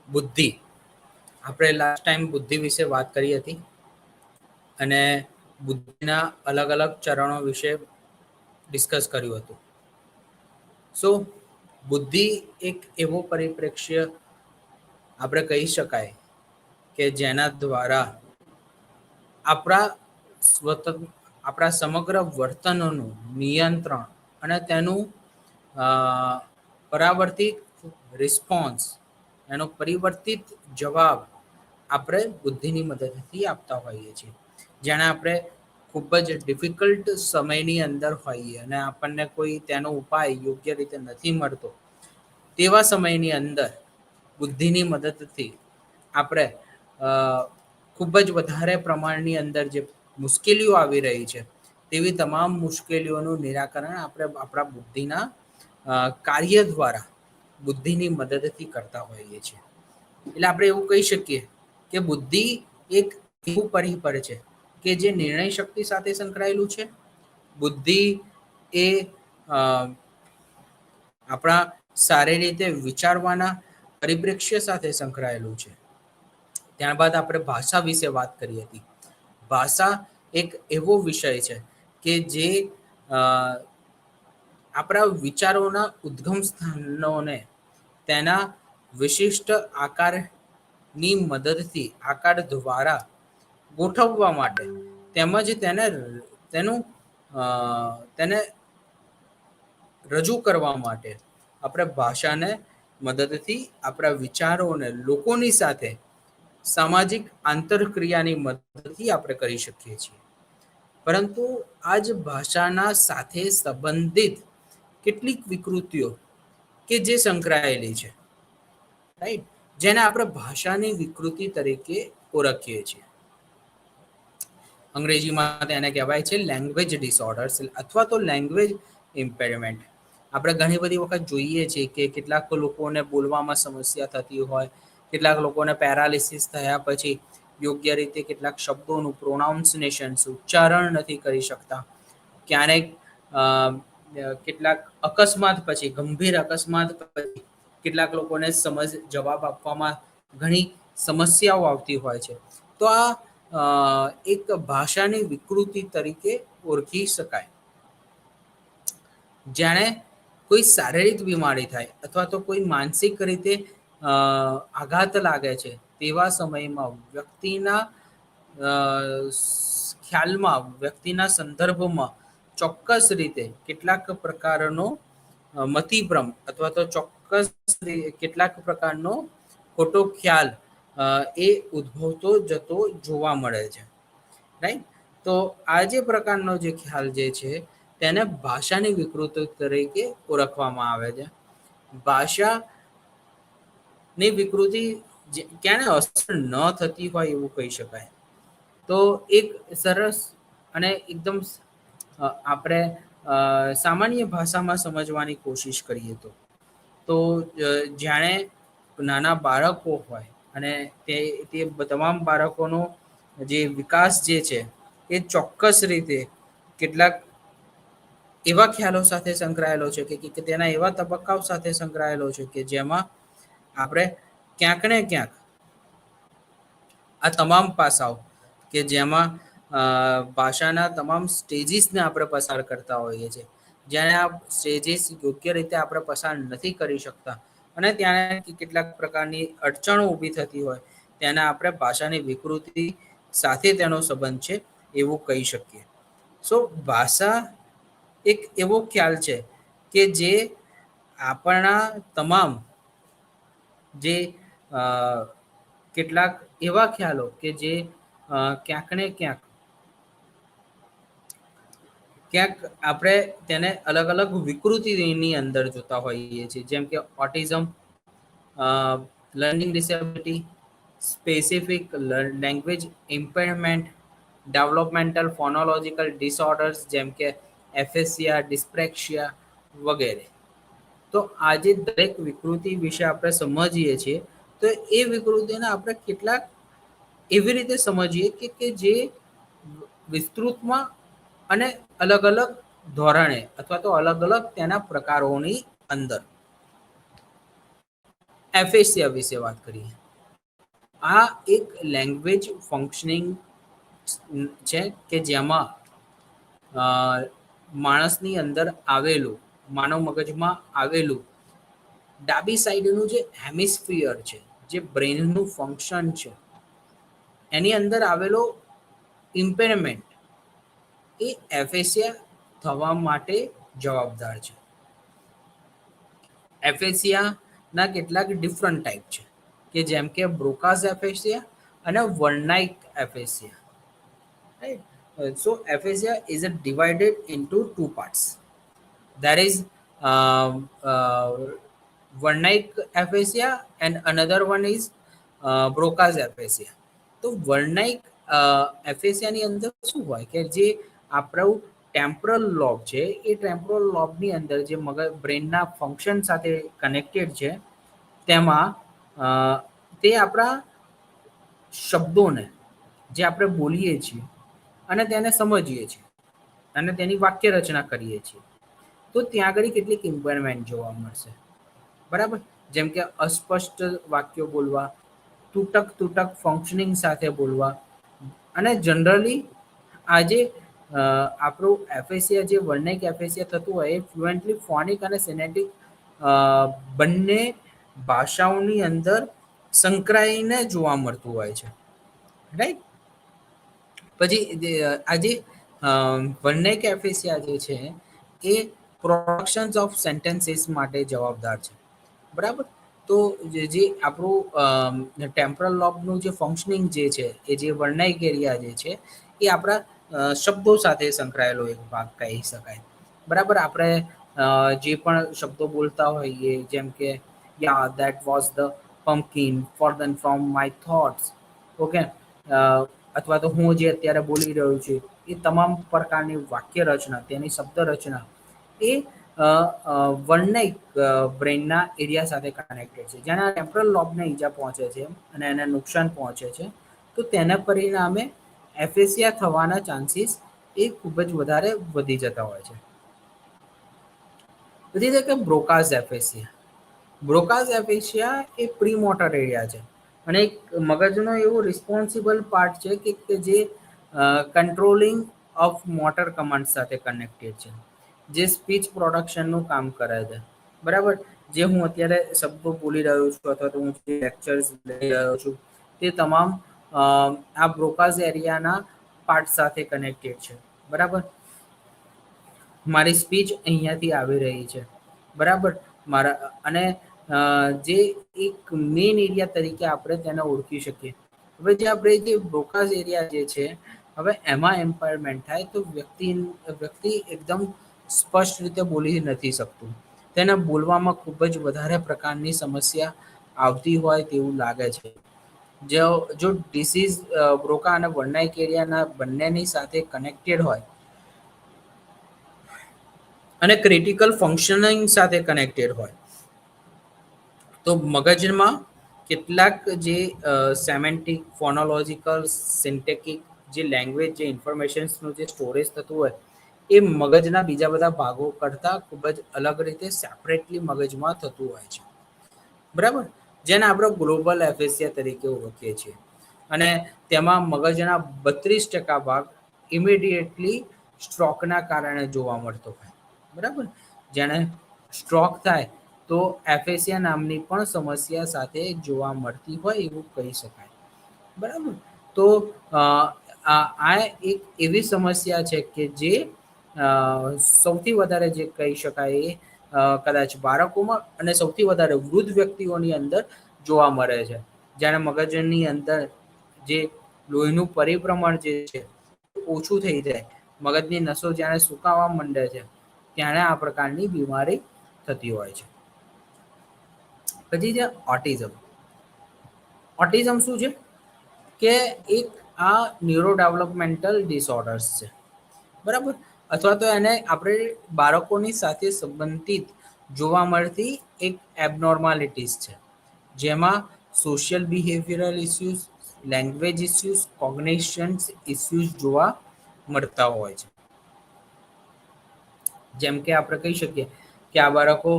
બુદ્ધિ. આપણે last time બુદ્ધિ વિશે વાત કરી હતી અને બુદ્ધિના અલગ અલગ ચરણો વિશે ડિસ્કસ કર્યું હતું. સો બુદ્ધિ એક એવો પરિપ્રેક્ષ્ય આપણે કહી શકાય કે જેના દ્વારા આપણા સમગ્ર વર્તનોનું નિયંત્રણ અને તેનું પરાવર્તિત રિસ્પોન્સ, એનો પરિવર્તિત જવાબ આપણે બુદ્ધિની મદદથી આપતા હોઈએ છીએ. જેને આપણે ખૂબ જ ડિફિકલ્ટ સમયની અંદર હોઈએ અને આપણને કોઈ તેનો ઉપાય યોગ્ય રીતે નથી મળતો, તેવા સમયની અંદર બુદ્ધિની મદદથી આપણે ખૂબ જ વધારે પ્રમાણની અંદર જે મુશ્કેલીઓ આવી રહી છે તેવી તમામ મુશ્કેલીઓનું નિરાકરણ આપણે આપણા બુદ્ધિના કાર્ય દ્વારા બુદ્ધિની મદદથી કરતા હોઈએ છીએ. એટલે આપણે એવું કહી શકીએ કે બુદ્ધિ એક એવું પરિબળ છે કે જે નિર્ણય શક્તિ સાથે સંકળાયેલું છે. બુદ્ધિ એ આપણા સારી રીતે વિચારવાના પરિપ્રેક્ષ્ય સાથે સંકળાયેલું છે. ત્યારબાદ આપણે ભાષા વિશે વાત કરી હતી. ભાષા એક એવો વિષય છે કે જે આપણા વિચારોના ઉદ્ગમ સ્થાનોને તેના વિશિષ્ટ આકારની મદદથી, આકાર દ્વારા ગોઠવવા માટે તેમજ તેને રજૂ કરવા માટે આપણે ભાષાને મદદથી આપણા વિચારોને લોકોની સાથે સામાજિક આંતરક્રિયાની મદદથી આપણે કરી શકીએ છીએ. પરંતુ આ જ ભાષાના સાથે સંબંધિત કેટલીક વિકૃતિઓ કે જે સંકળાયેલી છે, રાઈટ, જેને આપણે ભાષાની વિકૃતિ તરીકે ઓળખીએ છીએ. અંગ્રેજીમાં તેને કહેવાય છે લેંગ્વેજ ડિસઓર્ડર્સ અથવા તો લેંગ્વેજ ઇમ્પેરમેન્ટ. આપણે ઘણી બધી વખત જોઈએ છીએ કે કેટલાક લોકોને બોલવામાં સમસ્યા થતી હોય, કેટલાક લોકોને પેરાલિસિસ થયા પછી યોગ્ય રીતે કેટલાક શબ્દોનું પ્રોનાઉન્સિએશન, ઉચ્ચારણ નથી કરી શકતા. ક્યારેક કેટલાક અકસ્માત પછી, ગંભીર અકસ્માત પછી કેટલાક લોકોને જવાબ આપવામાં ઘણી સમસ્યાઓ આવતી હોય છે. તો આ એક ભાષાની વિકૃતિ તરીકે ઓળખી શકાય. જાણે કોઈ શારીરિક બીમારી થાય અથવા તો કોઈ માનસિક રીતે આઘાત લાગે છે, તેવા સમયમાં વ્યક્તિના ખ્યાલમાં, વ્યક્તિના સંદર્ભમાં ચોક્કસ રીતે કેટલાક પ્રકારનો મતિભ્રમ અથવા તો ચોક્કસ કેટલાક પ્રકારનો ખોટો ખ્યાલ એ ઉદ્ભવતો જતો જોવા મળે છે, રાઈટ. તો આ જે પ્રકારનો જે ખ્યાલ જે છે તેને ભાષાની વિકૃતિ તરીકે ઓળખવામાં આવે છે. ભાષાની વિકૃતિ ક્યારે અસર ન થતી હોય એવું કહી શકાય. તો એક સરસ અને એકદમ આપણે સામાન્ય ભાષામાં સમજવાની કોશિશ કરીએ તો જાણે નાના બાળકો હોય અને તે તમામ બાળકોનો જે વિકાસ જે છે એ ચોક્કસ રીતે કેટલાક એવા ખ્યાલો સાથે સંકળાયેલો છે કે તેના એવા તબક્કાઓ સાથે સંકળાયેલો છે કે જેમાં આપણે ક્યાંક ને ક્યાંક આ તમામ પાસાઓ કે જેમાં ભાષાના તમામ સ્ટેજીસને આપણે પસાર કરતા હોઈએ છીએ, જ્યારે આ સ્ટેજીસ યોગ્ય રીતે આપણે પસાર નથી કરી શકતા અને ત્યાં કેટલાક પ્રકારની અડચણો ઊભી થતી હોય, તેને આપણે ભાષાની વિકૃતિ સાથે તેનો સંબંધ છે એવું કહી શકીએ. સો ભાષા એક એવો ખ્યાલ છે કે જે આપણા તમામ જે કેટલાક એવા ખ્યાલો કે જે ક્યાંક ને ક્યાંક આપણે તેને અલગ અલગ વિકૃતિની અંદર જોતા હોઈએ છીએ, જેમ કે autism, learning disability, specific language impairment, developmental phonological disorders જેમ કે એફેસિયા, ડિસ્પ્રેક્શિયા વગેરે. તો આજે દરેક વિકૃતિ વિશે આપણે સમજીએ છીએ તો એ વિકૃતિને આપણે કેટલાક એવી રીતે સમજીએ કે જે વિસ્તૃતમાં અને અલગ અલગ ધોરણે અથવા તો અલગ અલગ તેના પ્રકારોની અંદર એફએસિયા વિશે વાત કરીએ. આ એક લેંગ્વેજ ફંક્શનિંગ છે કે જેમાં માણસની અંદર આવેલું, માનવ મગજમાં આવેલું ડાબી સાઈડનું જે હેમિસ્ફિયર છે, જે બ્રેનનું ફંક્શન છે, એની અંદર આવેલો ઇમ્પેરમેન્ટ એ એફેસિયા થવા માટે જવાબદાર છે. એફેસિયાના કેટલાક ડિફરન્ટ ટાઈપ છે કે જેમ કે બ્રોકાઝ એફેસિયા અને વર્નાઇક એફેસિયા. Right? So aphasia is divided into two parts. There is Wernicke aphasia and another one is Broca's aphasia. તો વર્નાઇક એફેસિયાની અંદર શું હોય કે જે આપણું ટેમ્પરલ લોબ છે, એ ટેમ્પરલ લોબની અંદર જે મગજ બ્રેનના ફંક્શન સાથે કનેક્ટેડ છે, તેમાં તે આપણા શબ્દોને જે આપણે બોલીએ છીએ અને તેને સમજીએ છીએ અને તેની વાક્ય રચના કરીએ છીએ, તો ત્યાં આગળ કેટલીક ઇમ્પેરમેન્ટ જોવા મળશે. બરાબર? જેમ કે અસ્પષ્ટ વાક્યો બોલવા, તૂટક તૂટક ફંક્શનિંગ સાથે બોલવા, અને જનરલી આજે આપણું એફએસિયા જે વર્નિક એફએસિયા થતું હોય એ ફ્લુએન્ટલી ફોનિક અને સિનેટિક બંને ભાષાઓની અંદર સંકળાઈને જોવા મળતું હોય છે. રાઈટ? પછી આજે વર્નિક એફેસિયા જે છે એ પ્રોડક્શન્સ ઓફ સેન્ટેન્સીસ માટે જવાબદાર છે. બરાબર? તો જે આપણું ટેમ્પરલ લોબનું જે ફંક્શનિંગ જે છે, એ જે વર્નાઇક એરિયા જે છે, એ આપણા શબ્દો સાથે સંકળાયેલો એક ભાગ કહી શકાય. બરાબર? આપણે જે પણ શબ્દો બોલતા હોઈએ, જેમ કે યા દેટ વોઝ ધ પમ્પકિન ફોર્ધન ફ્રોમ માય થોટ્સ, ઓકે, અથવા તો હું જે અત્યારે બોલી રહ્યો છું, એ તમામ પ્રકારની વાક્ય રચના, તેની શબ્દ રચના એ વર્નાઇક બ્રેનના એરિયા સાથે કનેક્ટેડ છે. જેના ટેમ્પરલ લોબને ઈજા પહોંચે છે અને એને નુકસાન પહોંચે છે, તો તેના પરિણામે એફેસિયા થવાના ચાન્સીસ એ ખૂબ જ વધારે વધી જતા હોય છે. પછી છે કે બ્રોકાઝ એફેસિયા. બ્રોકાઝ એફેસિયા એ પ્રીમોટર એરિયા છે અને એક મગજનો એવો રિસ્પોન્સિબલ પાર્ટ છે કે જે કંટ્રોલિંગ ઓફ મોટર કમાન્ડ સાથે કનેક્ટેડ છે, જે સ્પીચ પ્રોડક્શનનું કામ કરે છે. બરાબર? જે હું અત્યારે શબ્દો બોલી રહ્યો છું અથવા તો હું જે લેક્ચર્સ લઈ રહ્યો છું, તે તમામ આ બ્રોકાઝ એરિયાના પાર્ટ સાથે કનેક્ટેડ છે. બરાબર? મારી સ્પીચ અહીંયાથી આવી રહી છે. બરાબર? મારા અને જે એક મેઇન એરિયા તરીકે આપણે તેને ઓળખી શકીએ. હવે જે આપણે જે બ્રોકાઝ એરિયા જે છે, હવે એમાં એમ્પાયરમેન્ટ થાય તો વ્યક્તિ એકદમ સ્પષ્ટ રીતે બોલી નથી શકતું. તેને બોલવામાં ખૂબ જ વધારે પ્રકારની સમસ્યા આવતી હોય તેવું લાગે છે. જો ડિસીઝ બ્રોકા અને વર્નાઇક એરિયાના બંનેની સાથે કનેક્ટેડ હોય અને ક્રિટિકલ ફંક્શનિંગ સાથે કનેક્ટેડ હોય, તો મગજમાં કેટલાક જે સેમેન્ટિક, ફોનોલોજીકલ, સિન્ટેટિક જે લેંગ્વેજ, જે ઇન્ફોર્મેશન્સનું જે સ્ટોરેજ થતું હોય, એ મગજના બીજા બધા ભાગો કરતાં ખૂબ જ અલગ રીતે સેપરેટલી મગજમાં થતું હોય છે. બરાબર? જેને આપણે ગ્લોબલ એફેસિયા તરીકે ઓળખીએ છીએ. અને તેમાં મગજના 32% ભાગ ઇમિડિયેટલી સ્ટ્રોકના કારણે જોવા મળતો હોય. બરાબર? જેને સ્ટ્રોક થાય તો એફેસિયા નામની પણ સમસ્યા સાથે જોવા મળતી હોય એવું કહી શકાય. બરાબર? તો આ એક એવી સમસ્યા છે કે જે સૌથી વધારે જે કહી શકાય એ કદાચ બાળકોમાં અને સૌથી વધારે વૃદ્ધ વ્યક્તિઓની અંદર જોવા મળે છે. જ્યારે મગજની અંદર જે લોહીનું પરિભ્રમણ જે છે ઓછું થઈ જાય, મગજની નસો જ્યારે સુકાવા માંડે છે, ત્યારે આ પ્રકારની બીમારી થતી હોય છે. પછી છે ઓટિઝમ. ઓટિઝમ શું છે કે એક આ ન્યુરો ડેવલપમેન્ટલ ડિસઓર્ડર્સ છે. બરાબર? અથવા તો એને આપણે બાળકોની સાથે સંબંધિત જોવા મળતી એક એબનોર્માલિટીઝ છે, જેમાં social behavioural issues, language issues, cognitions issues જોવા મળતા હોય છે. જેમ કે આપણે કહી શકીએ કે આ બાળકો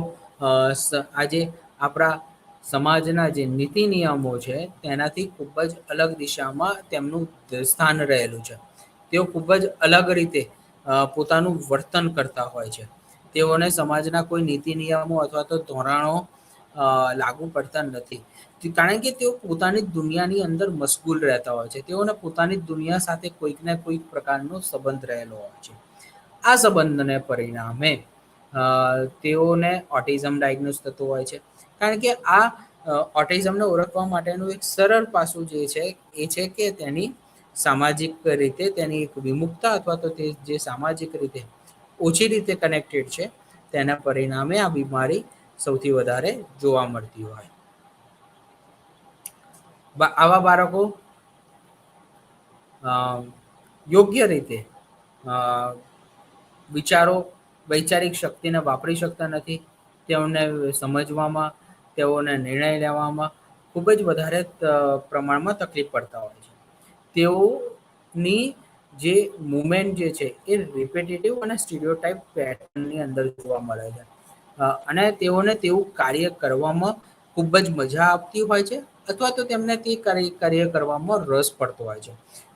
આજે આપણા સમાજના જે નીતિ નિયમો છે તેનાથી ખૂબ જ અલગ દિશામાં તેમનું સ્થાન રહેલું છે. તેઓ ખૂબ જ અલગ રીતે પોતાનું વર્તન કરતા હોય છે. તેઓને સમાજના કોઈ નીતિ નિયમો અથવા તો ધોરણો લાગુ પડતા નથી. કારણ કે તેઓ પોતાની દુનિયાની અંદર મશગુલ રહેતા હોય છે. તેઓને પોતાની દુનિયા સાથે કોઈક ને કોઈક પ્રકારનો સંબંધ રહેલો હોય છે. આ સંબંધને પરિણામે તેઓને ઓટિઝમ ડાયગ્નોસ થતું હોય છે. કારણ કે આ ઓટિઝમને ઓળખવા માટેનું એક સરળ પાસું જે છે એ છે કે તેની સામાજિક રીતે તેની એક વિમુખતા અથવા તો તે જે સામાજિક રીતે ઓછી રીતે કનેક્ટેડ છે તેના પરિણામે આ બીમારી સૌથી વધારે જોવા મળતી હોય. આવા બાળકો યોગ્ય રીતે વિચારો વૈચારિક શક્તિને વાપરી શકતા નથી. તેઓને સમજવામાં, તેઓને નિર્ણય લેવામાં ખૂબ જ વધારે પ્રમાણમાં તકલીફ પડતા હોય છે. તેઓની જે મુવમેન્ટ જે છે એ રિપીટેટિવ અને સ્ટીરિયોટાઇપ પેટર્નની અંદર જોવા મળે છે. અને તેઓને તેવું કાર્ય કરવામાં ખૂબ જ મજા આવતી હોય છે અથવા તો તેમને તે કાર્ય કરવામાં રસ પડતો હોય છે.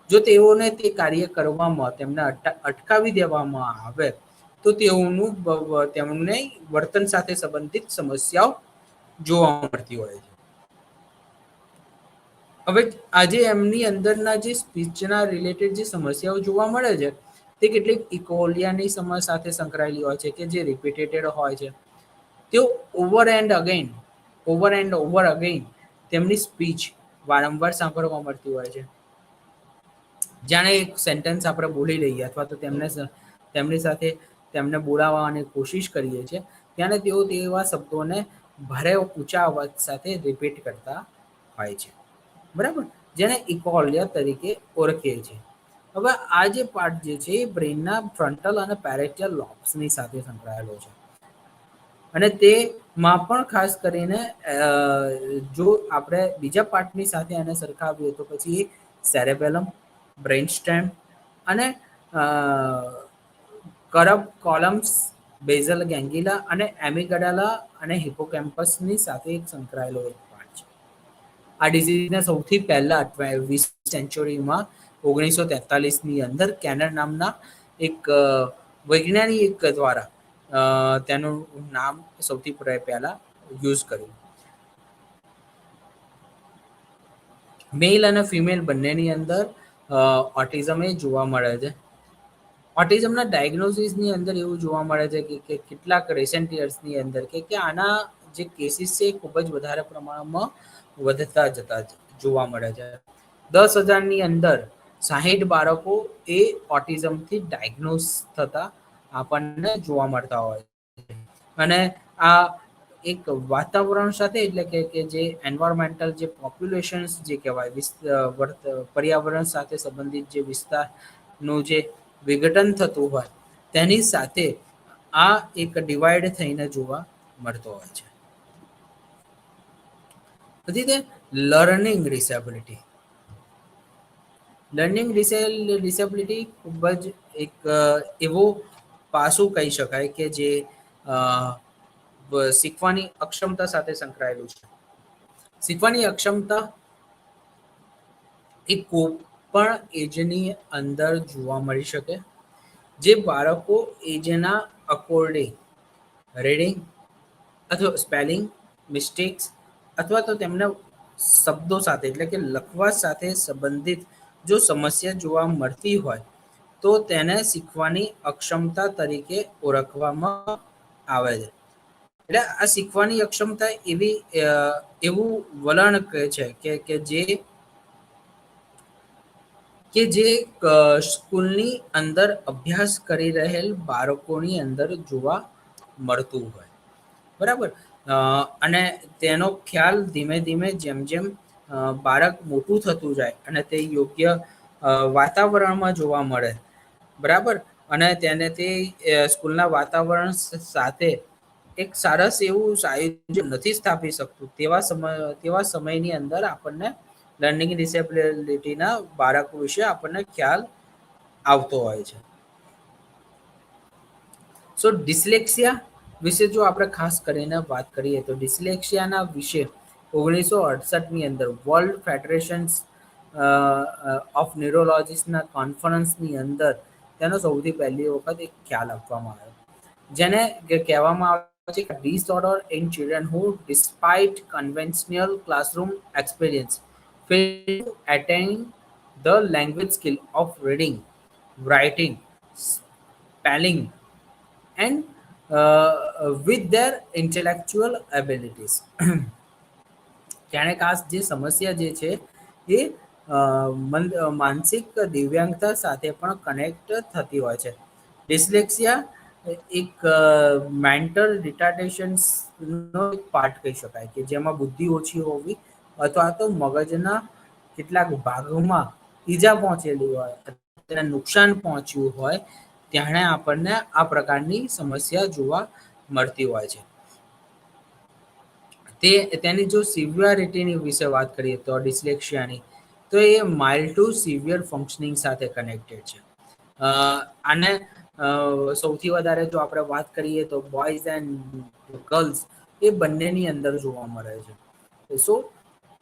જો તેઓને તે કાર્ય કરવામાં તેમને અટકાવી દેવામાં આવે તો તેમને વર્તન સાથે સંબંધિત સમસ્યાઓ જોવા મળતી હોય છે. હવે આજે એમની અંદરના જે સ્પીચના રિલેટેડ જે સમસ્યાઓ જોવા મળે છે તે કેટલીક ઇકોલિયાની સમસ્યા સાથે સંકળાયેલી હોય છે કે જે રિપીટેટેડ હોય છે. તેઓ ઓવર એન્ડ ઓવર અગેન તેમની સ્પીચ વારંવાર સાંભળવા મળતી હોય છે. જાણે એક સેન્ટેન્સ આપણે બોલી લઈએ અથવા તો તેમની સાથે તેમને બોલાવવાની કોશિશ કરીએ છીએ ત્યારે તેઓ તેવા શબ્દોને ભારે ઊંચા અવાજ સાથે રિપીટ કરતા હોય છે. બરાબર, જેને ઇકોલિયા તરીકે ઓળખીએ છીએ. હવે આ જે પાર્ટ જે છે એ બ્રેઇનના ફ્રન્ટલ અને પેરેટિયલ લોબ્સની સાથે સંકળાયેલો છે. અને તેમાં પણ ખાસ કરીને જો આપણે બીજા પાર્ટની સાથે એને સરખાવીએ તો પછી સેરેબેલમ, બ્રેઇનસ્ટેમ અને કરબ કોલમ્સ, બેઝલ ગેંગિલા અને એમિગડાલા અને હિપોકેમ્પસની સાથે એક સંકળાયેલો એક પાર્ટ છે. આ ડિઝીઝને સૌથી પહેલા 20મી સેન્ચુરીમાં 1943ની અંદર કેનર નામના એક વૈજ્ઞાનિક દ્વારા તેનું નામ સૌથી પહેલા યુઝ કર્યું. મેલ અને ફિમેલ બંનેની અંદર ઓટિઝમ એ જોવા મળે છે. ઓટિઝમના ડાયગ્નોસિસની અંદર એવું જોવા મળે છે કે કેટલાક રિસેન્ટ યર્સની અંદર કે આના જે કેસીસ છે એ ખૂબ જ વધારે પ્રમાણમાં વધતા જતા જોવા મળે છે. 10,000ની અંદર 60 બાળકો એ ઓટિઝમથી ડાયગ્નોસ થતા આપણને જોવા મળતા હોય છે. અને આ એક વાતાવરણ સાથે એટલે કે જે એન્વાયરમેન્ટલ જે પોપ્યુલેશન્સ જે કહેવાય પર્યાવરણ સાથે સંબંધિત જે વિસ્તારનું જે વિઘટન થતું હોય તેની સાથે આ એક ડિવાઈડ થઈને જોવા મળતો હોય છે. પછી તે લર્નિંગ ડિસેબિલિટી. લર્નિંગ ડિસેબિલિટી ખૂબ જ એક એવો પાસું કહી શકાય કે જે શીખવાની અક્ષમતા સાથે સંકળાયેલું છે. શીખવાની અક્ષમતા એ કોઈ પણ એજની અંદર જોવા મળી શકે. જે બાળકો એજના અકોર્ડિંગ રીડિંગ અથવા સ્પેલિંગ મિસ્ટેક્સ અથવા તો તેમના શબ્દો સાથે એટલે કે લખવા સાથે સંબંધિત જો સમસ્યા જોવા મળતી હોય તો તેને શીખવાની અક્ષમતા તરીકે ઓળખવામાં આવે છે. એટલે આ શીખવાની અક્ષમતા એવું વલણ છે કે જે સ્કૂલની અંદર અભ્યાસ કરી રહેલ બાળકોની અંદર જોવા મળતું હોય. બરાબર, અને તેનો ખ્યાલ ધીમે ધીમે જેમ જેમ બાળક મોટું થતું જાય અને તે યોગ્ય વાતાવરણમાં જોવા મળે. બરાબર, અને તેને તે સ્કૂલના વાતાવરણ સાથે એક સરસ એવું આયોજન નથી સ્થાપી શકતું તેવા સમયની અંદર આપણને લર્નિંગ ડિસેબિલિટીના બાળકો વિશે આપણને ખ્યાલ આવતો હોય છે. સો ડિસ્લેક્સિયા વિશે જો આપણે ખાસ કરીને વાત કરીએ તો ડિસ્લેક્સિયાના વિશે 1968ની અંદર વર્લ્ડ ફેડરેશન્સ ઓફ ન્યુરોલોજીસ્ટના કોન્ફરન્સની અંદર તેનો સૌથી પહેલી વખત એક ખ્યાલ આપવામાં આવ્યો, જેને કહેવામાં આવે છે disorder in children who despite conventional classroom experience fail to attain the language skill of reading, writing, spelling, and with their intellectual abilities. તેણે ખાસ જે સમસ્યા જે છે એ માનસિક દિવ્યાંગતા સાથે પણ કનેક્ટ થતી હોય છે. ડિસ્લેક્સિયા એક મેન્ટલ રિટાર્ડેશન્સનો એક પાર્ટ કહી શકાય કે જેમાં બુદ્ધિ ઓછી હોવી અથવા તો મગજના કેટલાક ભાગોમાં ઈજા પહોંચેલી હોય, તેને નુકસાન પહોંચ્યું હોય, ત્યારે આપણને આ પ્રકારની સમસ્યા જોવા મળતી હોય છે. તેની જો સિવિયરિટીની વિશે વાત કરીએ તો ડિસ્લેક્સિયાની, તો એ માઇલ્ડ ટુ સિવિયર ફંક્શનિંગ સાથે કનેક્ટેડ છે. આને સૌથી વધારે જો આપણે વાત કરીએ તો બોયઝ એન્ડ ગર્લ્સ એ બંનેની અંદર જોવા મળે છે. સો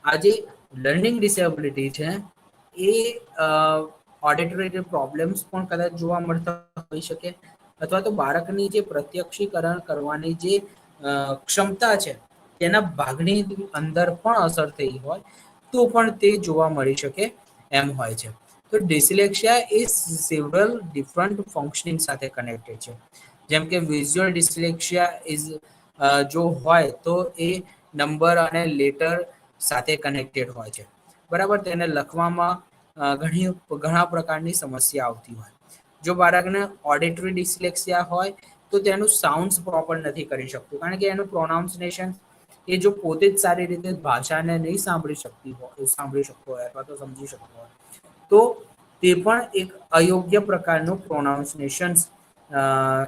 આ જે લર્નિંગ ડિસેબિલિટી છે એ ઓડિટરી પ્રોબ્લેમ્સ પણ કદાચ જોવા મળતા હોઈ શકે, અથવા તો બાળકની જે પ્રત્યક્ષીકરણ કરવાની જે ક્ષમતા છે તેના ભાગની અંદર પણ અસર થઈ હોય તો પણ તે જોવા મળી શકે એમ હોય છે. તો ડિસ્લેક્સિયા એ સેવરલ ડિફરન્ટ ફંક્શનિંગ સાથે કનેક્ટેડ છે. જેમ કે વિઝ્યુઅલ ડિસ્લેક્સિયા ઇઝ જો હોય તો એ નંબર અને લેટર સાથે કનેક્ટેડ હોય છે, બરાબર. તેને લખવામાં ઘણા પ્રકારની સમસ્યા આવતી હોય. જો બાળકને ઓડિટરી ડિસ્લેક્સિયા હોય તો તેનું સાઉન્ડ્સ પ્રોપર નથી કરી શકતું, કારણ કે એનું પ્રોનાઉન્સિએશન એ જો પોતે જ સારી રીતે ભાષાને નહીં સાંભળી શકતો હોય અથવા તો સમજી શકતો હોય તો તે પણ એક અયોગ્ય પ્રકારનું પ્રોનાઉન્સિએશન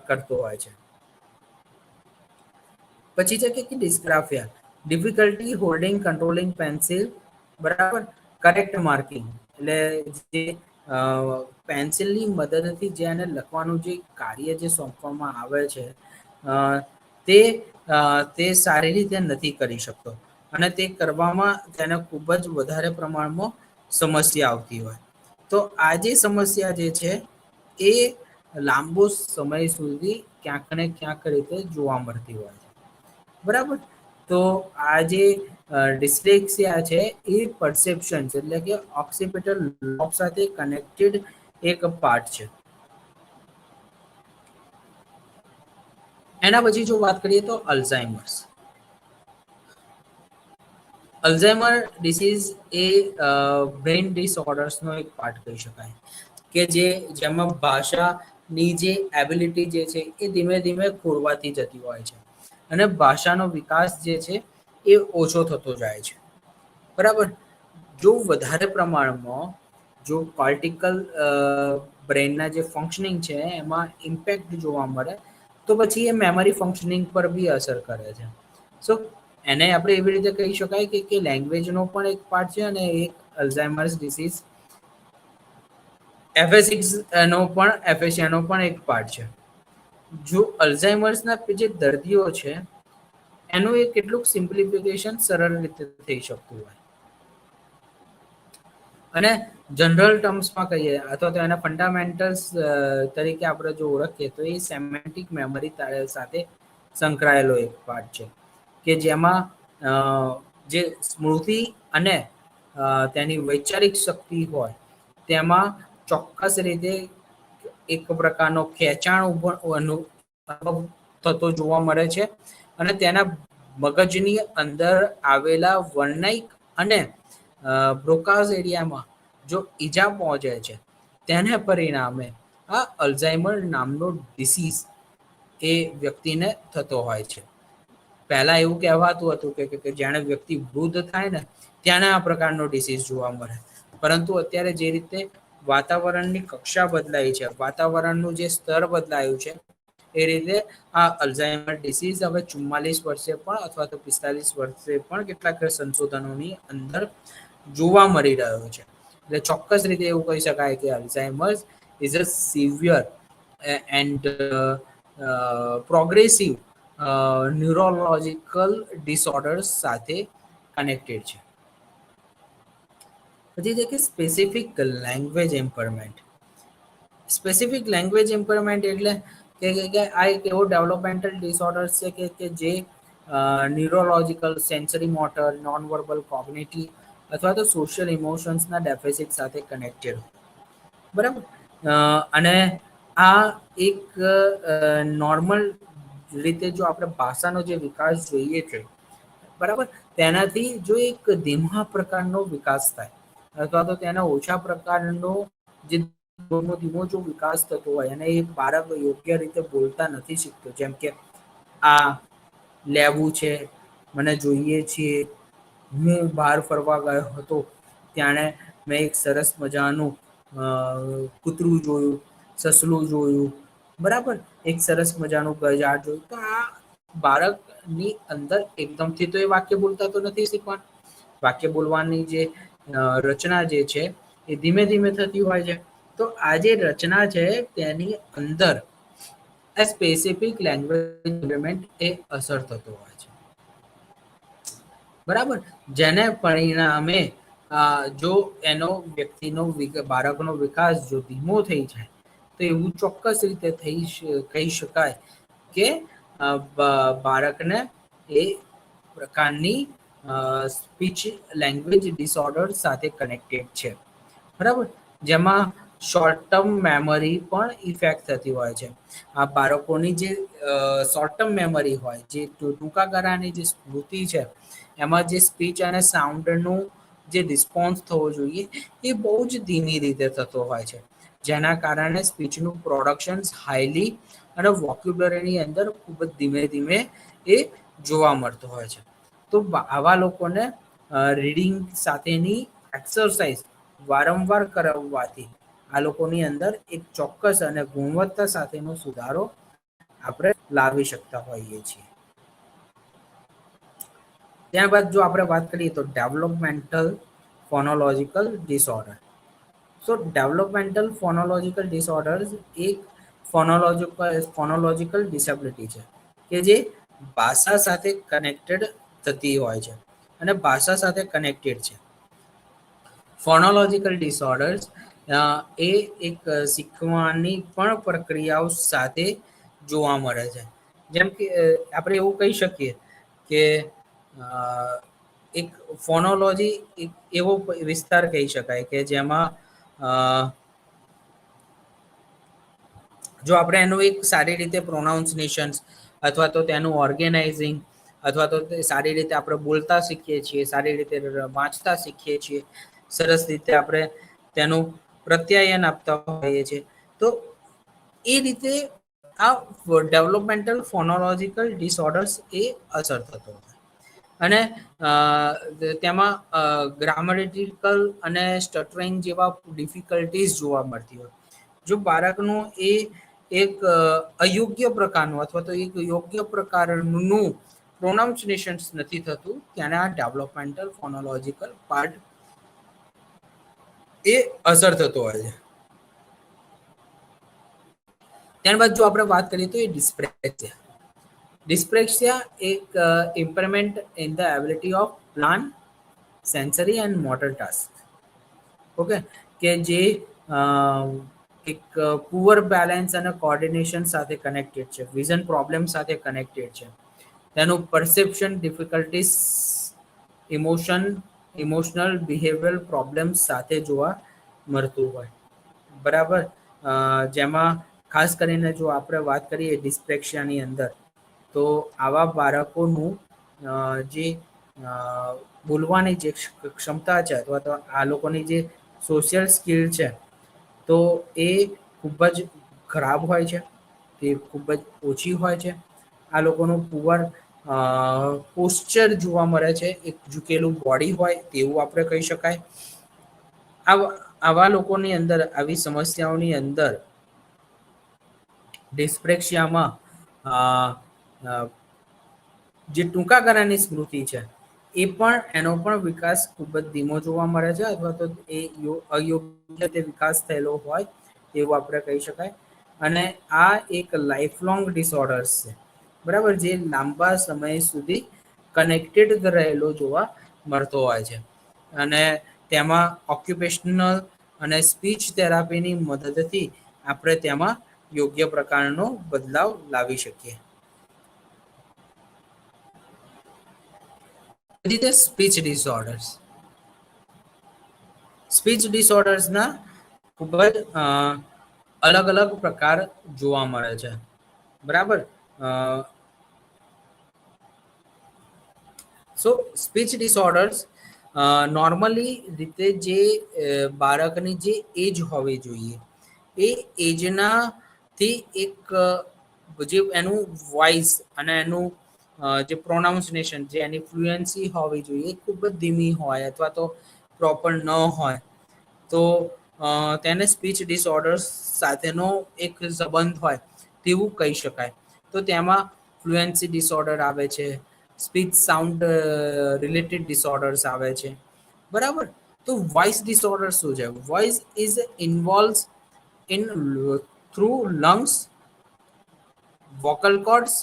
કરતો હોય છે. પછી છે કે dysgraphia, difficulty holding controlling pencil, બરાબર. કરેક્ટ માર્કિંગ એટલે જે પેન્સિલની મદદથી જે એને લખવાનું જે કાર્ય જે સોંપવામાં આવે છે તે સારી રીતે નથી કરી શકતો, અને તે કરવામાં તેને ખૂબ જ વધારે પ્રમાણમાં સમસ્યા આવતી હોય. તો આ જે સમસ્યા જે છે એ લાંબો સમય સુધી ક્યાંક ને ક્યાંક રીતે જોવા મળતી હોય છે, બરાબર. તો આ જે ડિસ્લેક્સિયા છે એ પરસેપ્શન એટલે કે ઓક્સિપિટલ લોબ સાથે કનેક્ટેડ એક પાર્ટ છે. એના પછી જો વાત કરીએ તો અલ્ઝાઇમર્સ. અલ્ઝાઇમર ડિસીઝ એ બ્રેઇન ડિસઓર્ડર્સનો એક પાર્ટ કહી શકાય કે જેમાં ભાષાની જે એબિલિટી જે છે એ ધીમે ધીમે ખોરવાતી જતી હોય છે, અને ભાષાનો વિકાસ જે છે એ ઓછો થતો જાય છે, બરાબર. જો વધારે પ્રમાણમાં જો કોર્ટિકલ બ્રેઇનના જે ફંક્શનિંગ છે એમાં ઇમ્પેક્ટ જોવા મળે તો પછી એ મેમરી ફંક્શનિંગ પર બી અસર કરે છે. સો એને આપણે એવી રીતે કહી શકાય કે લેંગ્વેજનો પણ એક પાર્ટ છે અને એક અલ્ઝાઇમર્સ ડિસીઝ એફેસિયાનો પણ એક પાર્ટ છે. જો અલ્ઝાઇમર્સના જે દર્દીઓ છે એનું એ કેટલુંક સિમ્પ્લિફિકેશન સરળ રીતે થઈ શકતું હોય, અને જનરલ ટર્મ્સમાં કહીએ અથવા તો એના ફંડામેન્ટલ્સ તરીકે આપણે જો ઓળખીએ તો એ સેમેન્ટિક મેમરી સાથે સંકળાયેલો એક પાર્ટ છે કે જેમાં જે સ્મૃતિ અને તેની વૈચારિક શક્તિ હોય તેમાં ચોક્કસ રીતે એક પ્રકારનો ખેંચાણ અનુભવ થતો જોવા મળે છે, અને તેના મગજની અંદર આવેલા વર્ણિક અને બ્રોકાઝ એરિયામાં જો ઈજા પહોંચે છે તેને પરિણામે આ અલ્ઝાઇમર નામનો ડિસીઝ એ વ્યક્તિને થતો હોય છે. પહેલા એવું કહેવાતું હતું કે જાણે વ્યક્તિ વૃદ્ધ થાય ને ત્યાં આ પ્રકારનો ડિસીઝ જોવા મળે, પરંતુ અત્યારે જે રીતે વાતાવરણની કક્ષા બદલાઈ છે, વાતાવરણનું જે સ્તર બદલાયું છે, એ રીતે આ અલ્ઝાઇમર ડિસીઝ હવે 44 વર્ષે પણ અથવા તો 45 વર્ષે પણ કેટલાક સંશોધનોની અંદર જોવા મળી રહ્યો છે. એટલે ચોક્કસ રીતે એવું કહી શકાય કે Alzheimer's is a severe and progressive neurological disorders સાથે કનેક્ટેડ છે. પછી છે કે specific language empowerment. Specific language empowerment એટલે કે આ એક એવો ડેવલપમેન્ટલ ડિસઓર્ડર છે કે જે neurological, sensory motor, non verbal, cognitive અથવા તો સોશિયલ ઇમોશન્સના ડેફિસિટ સાથે કનેક્ટેડ, બરાબર. અને આ એક નોર્મલ રીતે જો આપણે ભાષાનો જે વિકાસ જોઈએ છે, બરાબર, તેનાથી જો એક ધીમા પ્રકારનો વિકાસ થાય અથવા તો તેના ઓછા પ્રકારનો જે ધીમો ધીમો જો વિકાસ થતો હોય અને એ બાળક યોગ્ય રીતે બોલતા નથી શીખતો, જેમ કે આ લેવું છે, મને જોઈએ છીએ, હું બહાર ફરવા ગયો હતો, ત્યારે મેં એક સરસ મજાનું કૂતરું જોયું, સસલું જોયું, બરાબર, એક સરસ મજાનું ગજાર જોયું. તો આ બાળકની અંદર એકદમથી તો એ વાક્ય બોલતા તો નથી શીખવાનું. વાક્ય બોલવાની જે રચના જે છે એ ધીમે ધીમે થતી હોય છે. તો આ જે રચના છે તેની અંદર આ સ્પેસિફિક લેંગ્વેજ ઇમ્પ્લિમેન્ટ એ અસર થતો હોય છે, બરાબર. જેને પરિણામે જો એનો વ્યક્તિનો બાળકનો વિકાસ જો ધીમો થઈ જાય તો એવું ચોક્કસ રીતે કહી શકાય કે બાળકને એ પ્રકારની સ્પીચ લેંગ્વેજ ડિસઓર્ડર સાથે કનેક્ટેડ છે, બરાબર. જેમાં શોર્ટ ટર્મ મેમરી પણ ઇફેક્ટ થતી હોય છે. આ બાળકોની જે શોર્ટ ટર્મ મેમરી હોય, જે ટૂંકા ગાળાની જે સ્મૃતિ છે, એમાં જે સ્પીચ અને સાઉન્ડનું જે રિસ્પોન્સ થવો જોઈએ એ બહુ જ ધીમી રીતે થતો હોય છે, જેના કારણે સ્પીચનું પ્રોડક્શન હાઈલી અને વોક્યુલરીની અંદર ખૂબ જ ધીમે ધીમે એ જોવા મળતો હોય છે. તો આવા લોકોને રીડિંગ સાથેની એક્સરસાઇઝ વારંવાર કરાવવાથી આ લોકોની અંદર એક ચોક્કસ અને ગુણવત્તા સાથેનો સુધારો આપણે લાવી શકતા હોઈએ છીએ. ત્યારબાદ જો આપણે વાત કરીએ તો ડેવલપમેન્ટલ ફોનોલોજીકલ ડિસઓર્ડર. સો ડેવલપમેન્ટલ ફોનોલોજીકલ ડિસઓર્ડર્સ એક ફોનોલોજીકલ ડિસેબિલિટી છે કે જે ભાષા સાથે કનેક્ટેડ થતી હોય છે અને ભાષા સાથે કનેક્ટેડ છે. ફોનોલોજીકલ ડિસઓર્ડર્સ એ એક શીખવાની પણ પ્રક્રિયાઓ સાથે જોવા મળે છે. જેમ કે આપણે એવું કહી શકીએ કે એક ફોનોલોજી એક એવો વિસ્તાર કહી શકાય કે જેમાં જો આપણે એનું એક સારી રીતે પ્રોનાઉન્સિએશન્સ અથવા તો તેનું ઓર્ગેનાઇઝિંગ અથવા તો સારી રીતે આપણે બોલતા શીખીએ છીએ, સારી રીતે વાંચતા શીખીએ છીએ, સરસ રીતે આપણે તેનું પ્રત્યાયન આપતા હોઈએ છીએ, તો એ રીતે આ ડેવલપમેન્ટલ ફોનોલોજીકલ ડિસઓર્ડર્સ એ અસર થતો હોય અને તેમાં ગ્રામરેટિકલ અને સ્ટટરિંગ જેવા ડિફિકલ્ટીઝ જોવા મળતી હોય. જો બાળકનું એ એક અયોગ્ય પ્રકારનું અથવા તો એક યોગ્ય પ્રકારનું પ્રોનાઉન્સિએશન્સ નથી થતું, ત્યારે આ ડેવલપમેન્ટલ ફોનોલોજીકલ પાર્ટ એ અસર થતો હોય છે. ત્યારબાદ જો આપણે વાત કરીએ તો એ ડિસ્પ્રેક્સિયા. ડિસ્પ્રેક્સિયા એક ઇમ્પેરમેન્ટ in the ability of plan sensory and motor task. Okay, કે જે એક પુઅર બેલેન્સ અને કોર્ડિનેશન સાથે કનેક્ટેડ છે, વિઝન પ્રોબ્લેમ સાથે કનેક્ટેડ છે, તેનું પરસેપ્શન ડિફિકલ્ટીસ, ઇમોશનલ બિહેવિયરલ પ્રોબ્લેમ્સ સાથે જોવા મળતું હોય, બરાબર. જેમાં ખાસ કરીને જો આપણે વાત કરીએ ડિસ્પ્રેક્શિયાની અંદર, તો આવા બાળકોનું જે બોલવાની જે ક્ષમતા છે અથવા તો આ લોકોની જે સોશિયલ સ્કિલ છે, તો એ ખૂબ જ ખરાબ હોય છે, તે ખૂબ જ ઓછી હોય છે. આ લોકોનું પુઅર પોસ્ચર જોવા મળે છે, એક ઝૂકેલું બોડી હોય તેવું આપણે કહી શકાય. આવા લોકોની અંદર, આવી સમસ્યાઓની અંદર ડિસ્પ્રેક્શિયામાં જે ટૂંકા ગાળાની સ્મૃતિ છે એ પણ એનો પણ વિકાસ ખૂબ જ ધીમો જોવા મળે છે અથવા તો એ અયોગ્ય રીતે વિકાસ થયેલો હોય એવું આપણે કહી શકાય. અને આ એક લાઈફ લોંગ ડિસઓર્ડર્સ છે, બરાબર, જે લાંબા સમય સુધી કનેક્ટેડ રહેલો જોવા મળતો હોય છે. અને તેમાં ઓક્યુપેશનલ અને સ્પીચ થેરાપીની મદદથી આપણે તેમાં યોગ્ય પ્રકારનો બદલાવ લાવી શકીએ. રીતે સ્પીચ ડિસઓર્ડર્સ, સ્પીચ ડિસઓર્ડર્સના ખૂબ જ અલગ અલગ પ્રકાર જોવા મળે છે. બરાબર. સો સ્પીચ ડિસઓર્ડર્સ નોર્મલી રીતે જે બાળકની જે એજ હોવી જોઈએ એ એજનાથી એક જે એનું વોઇસ અને એનું જે પ્રોનાઉન્સિએશન જે એની ફ્લુએન્સી હોવી જોઈએ એ ખૂબ જ ધીમી હોય અથવા તો પ્રોપર ન હોય તો તેને સ્પીચ ડિસઓર્ડર્સ સાથેનો એક સંબંધ હોય તેવું કહી શકાય. તો તેમાં ફ્લુએન્સી ડિસઓર્ડર આવે છે, સ્પીચ સાઉન્ડ રિલેટેડ ડિસઓર્ડર્સ આવે છે. બરાબર. તો વોઇસ ડિસઓર્ડર શું છે? Voice is ઇન્વોલ્વ્સ in through lungs, vocal chords,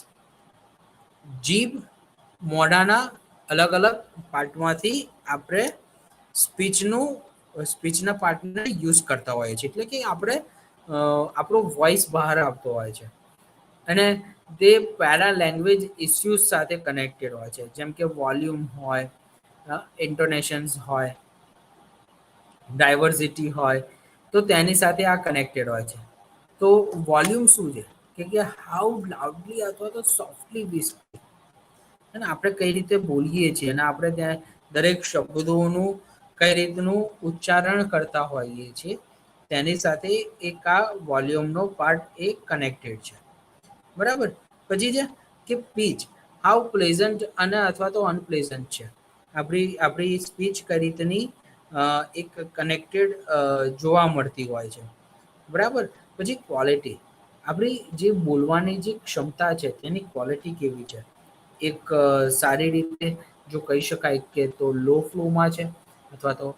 જીભ, મોઢાના અલગ અલગ પાર્ટમાંથી આપણે સ્પીચનું સ્પીચના પાર્ટને યુઝ કરતા હોઈએ છીએ. એટલે કે આપણે આપણો વોઇસ બહાર આવતો હોય છે. અને તે પેરા લેંગ્વેજ ઇસ્યુઝ સાથે કનેક્ટેડ હોય છે, જેમ કે વોલ્યુમ હોય, ઇન્ટોનેશન્સ હોય, ડાયવર્સિટી હોય, તો તેની સાથે આ કનેક્ટેડ હોય છે. તો વોલ્યુમ શું છે કે હાઉ લાઉડલી અથવા તો સોફ્ટલી વી સ્પીક, અને આપણે કઈ રીતે બોલીએ છીએ અને આપણે ત્યાં દરેક શબ્દોનું કઈ રીતનું ઉચ્ચારણ કરતા હોઈએ છીએ તેની સાથે એક આ વોલ્યુમનો પાર્ટ એ કનેક્ટેડ છે. બરાબર. પછી છે કે પીચ હાઉ પ્લેઝન્ટ અને અથવા તો અનપ્લેઝન્ટ છે. આપણી સ્પીચ કઈ રીતની એક કનેક્ટેડ જોવા મળતી હોય છે. બરાબર. પછી ક્વોલિટી, આપણી જે બોલવાની જે ક્ષમતા છે તેની ક્વોલિટી કેવી છે. એક સારી રીતે જો કહી શકાય કે તો લો ફ્લોમાં છે અથવા તો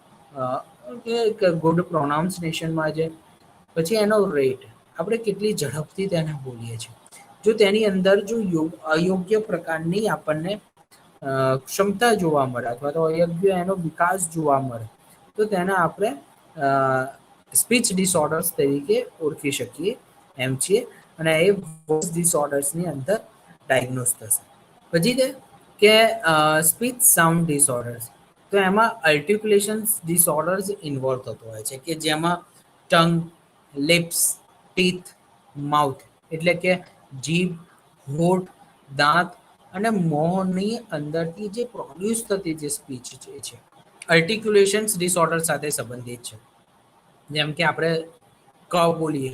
ગુડ પ્રોનાઉન્સિએશનમાં છે. પછી એનો રેટ, આપણે કેટલી ઝડપથી તેને બોલીએ છીએ. જો તેની અંદર જો અયોગ્ય પ્રકારની આપણને ક્ષમતા જોવા મળે અથવા તો અયોગ્ય એનો વિકાસ જોવા મળે તો તેને આપણે સ્પીચ ડિસઓર્ડર્સ તરીકે ઓળખી શકીએ એમ છીએ. અને એ વોઇસ ડિસઓર્ડર્સની અંદર ડાયગ્નોઝ થશે. પછી છે કે સ્પીચ સાઉન્ડ ડિસઓર્ડર્સ, તો એમાં આર્ટિક્યુલેશન્સ ડિસઓર્ડર્સ ઇન્વોલ્વ થતો હોય છે કે જેમાં ટંગ, લિપ્સ, ટીથ, માઉથ એટલે કે જીભ, હોઠ, દાંત અને મોંની અંદરથી જે પ્રોડ્યુસ થતી જે સ્પીચ છે આર્ટિક્યુલેશન્સ ડિસઓર્ડર સાથે સંબંધિત છે. જેમ કે આપણે ક બોલીએ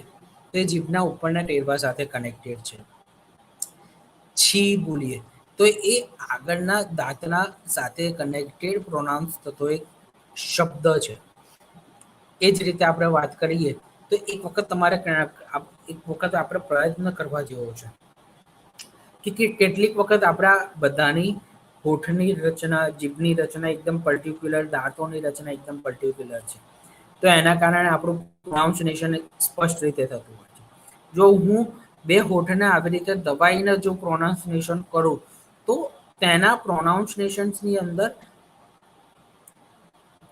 તે જીભના ઉપરના ટેરવા સાથે કનેક્ટેડ છે. છી બોલીએ તો એ આગળના દાંતના સાથે કનેક્ટેડ પ્રોનાઉન્સ થતો એક શબ્દ છે. એ જ રીતે આપણે વાત કરીએ તો એક વખત તમારે એક વખત આપણે પ્રયત્ન કરવા જેવો છે કે કેટલીક વખત આપણા બધાની હોઠની રચના, જીભની રચના એકદમ પર્ટિક્યુલર, દાંતોની રચના એકદમ પર્ટિક્યુલર છે. તો એના કારણે આપણું પ્રોનાઉન્સિએશન સ્પષ્ટ રીતે થતું હોય છે. જો હું બે હોઠને આવી રીતે દબાઈને જો પ્રોનાઉન્સિએશન કરું તો તેના પ્રોનાઉન્સિએશન્સની અંદર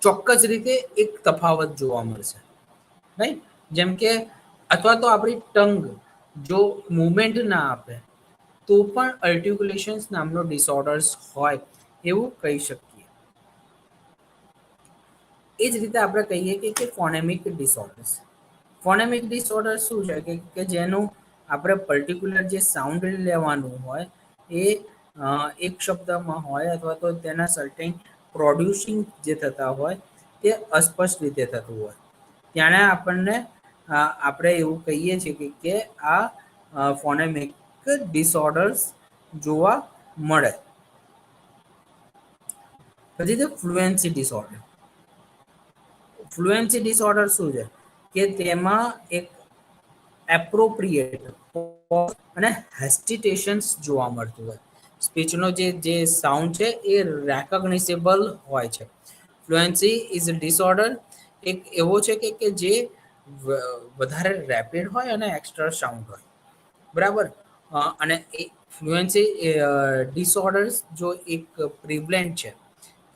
ચોક્કસ રીતે એક તફાવત જોવા મળશે. રાઈટ. જેમ કે અથવા તો આપણી ટંગ જો મુવમેન્ટ ના આપે તો પણ આર્ટિક્યુલેશન્સ નામનો ડિસઓર્ડર્સ હોય એવું કહી શકીએ. એ જ રીતે આપણે કહીએ કે ફોનેમિક ડિસઓર્ડર્સ. ફોનેમિક ડિસઓર્ડર શું છે કે જેનું આપણે પર્ટિક્યુલર જે સાઉન્ડ લેવાનું હોય એ એક શબ્દમાં હોય અથવા તો તેના સર્ટેન પ્રોડ્યુસિંગ જે થતા હોય તે અસ્પષ્ટ રીતે થતું હોય. ત્યારે આપણને આપણે એવું કહીએ છીએ કે આ ફોનેમિક ડિસઓર્ડર્સ જોવા મળે. પછી તે ફ્લુએન્સી ડિસઓર્ડર. ફ્લુએન્સી ડિસઓર્ડર શું છે કે તેમાં એક એપ્રોપ્રિએટ અને હેસ્ટિટેશન્સ જોવા મળતું હોય. સ્પીચનો જે સાઉન્ડ છે એ રેકોગ્નાઇઝેબલ હોય છે. ફ્લુએન્સી ઇઝ અ ડિસઓર્ડર એક એવો છે કે જે વધારે રેપિડ હોય અને એક્સ્ટ્રા સાઉન્ડ હોય. બરાબર. અને એ ફ્લુએન્સી ડિસઓર્ડર્સ જો એક પ્રિવલેન્ટ છે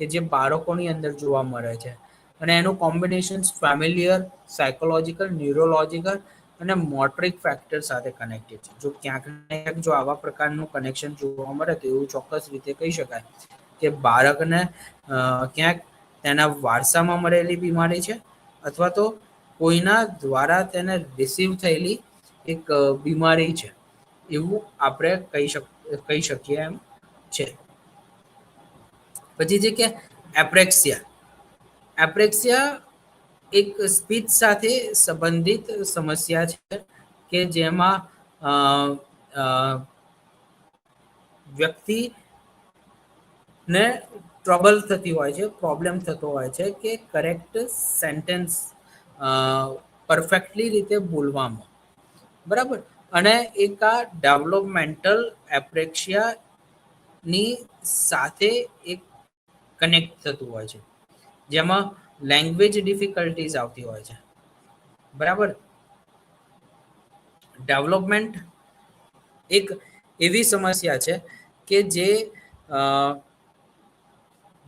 કે જે બાળકોની અંદર જોવા મળે છે. અને એનું કોમ્બિનેશન ફેમિલિયર, સાયકોલોજીકલ, ન્યુરોલોજીકલ અને મોટરિક ફેક્ટર સાથે કનેક્ટેડ છે. જો ક્યાંક ને ક્યાંક જો આવા પ્રકારનું કનેક્શન જોવા મળે તો એવું ચોક્કસ રીતે કહી શકાય કે બાળકને ક્યાંક તેના વારસામાં મળેલી બીમારી છે, અથવા તો કોઈના દ્વારા તેને રિસીવ થયેલી એક બીમારી છે, એવું આપણે કહી શકીએ એમ છે. પછી છે કે એપ્રેક્સિયા એક સ્પીચ સાથે સંબંધિત સમસ્યા છે કે જેમાં વ્યક્તિ ને ટ્રબલ થતી હોય છે, પ્રોબ્લેમ થતો હોય છે કે કરેક્ટ સેન્ટેન્સ પરફેક્ટલી રીતે બોલવામાં, બરાબર. અને એક આ ડેવલપમેન્ટલ એપ્રેક્સિયા ની સાથે એક કનેક્ટ થતું હોય છે, જેમાં લેંગ્વેજ ડિફિકલ્ટીઝ આવતી હોય છે, બરાબર. ડેવલપમેન્ટ એક એવી સમસ્યા છે કે જે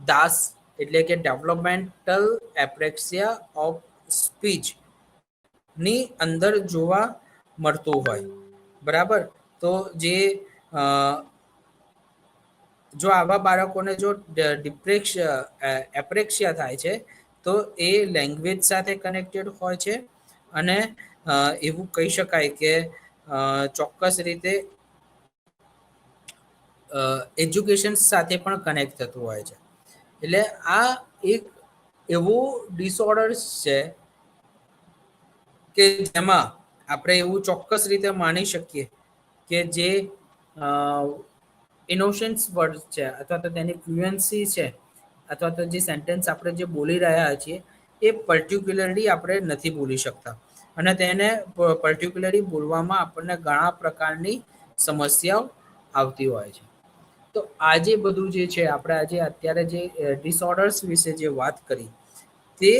દાસ એટલે કે ડેવલપમેન્ટલ એપ્રેક્સિયા ઓફ સ્પીચ ની અંદર જોવા મળતું હોય, બરાબર. તો જે જો આવા બાળકોને જો એપ્રેક્સિયા થાય છે તો એ લેંગ્વેજ સાથે કનેક્ટેડ હોય છે. અને એવું કહી શકાય કે ચોક્કસ રીતે એજ્યુકેશન સાથે પણ કનેક્ટ થતું હોય છે. એટલે આ એક એવું ડિસઓર્ડર્સ છે કે જેમાં આપણે એવું ચોક્કસ રીતે માની શકીએ કે જે ઇનોશન્સ વર્ડ છે અથવા તો તેની ફ્લુએન્સી છે અથવા તો જે સેન્ટેન્સ આપણે જે બોલી રહ્યા છીએ એ પર્ટિક્યુલરલી આપણે નથી બોલી શકતા, અને તેને પર્ટિક્યુલરલી બોલવામાં આપણને ઘણા પ્રકારની સમસ્યાઓ આવતી હોય છે. તો આજે બધું જે છે આપણે આજે અત્યારે જે ડિસઓર્ડર્સ વિશે જે વાત કરી તે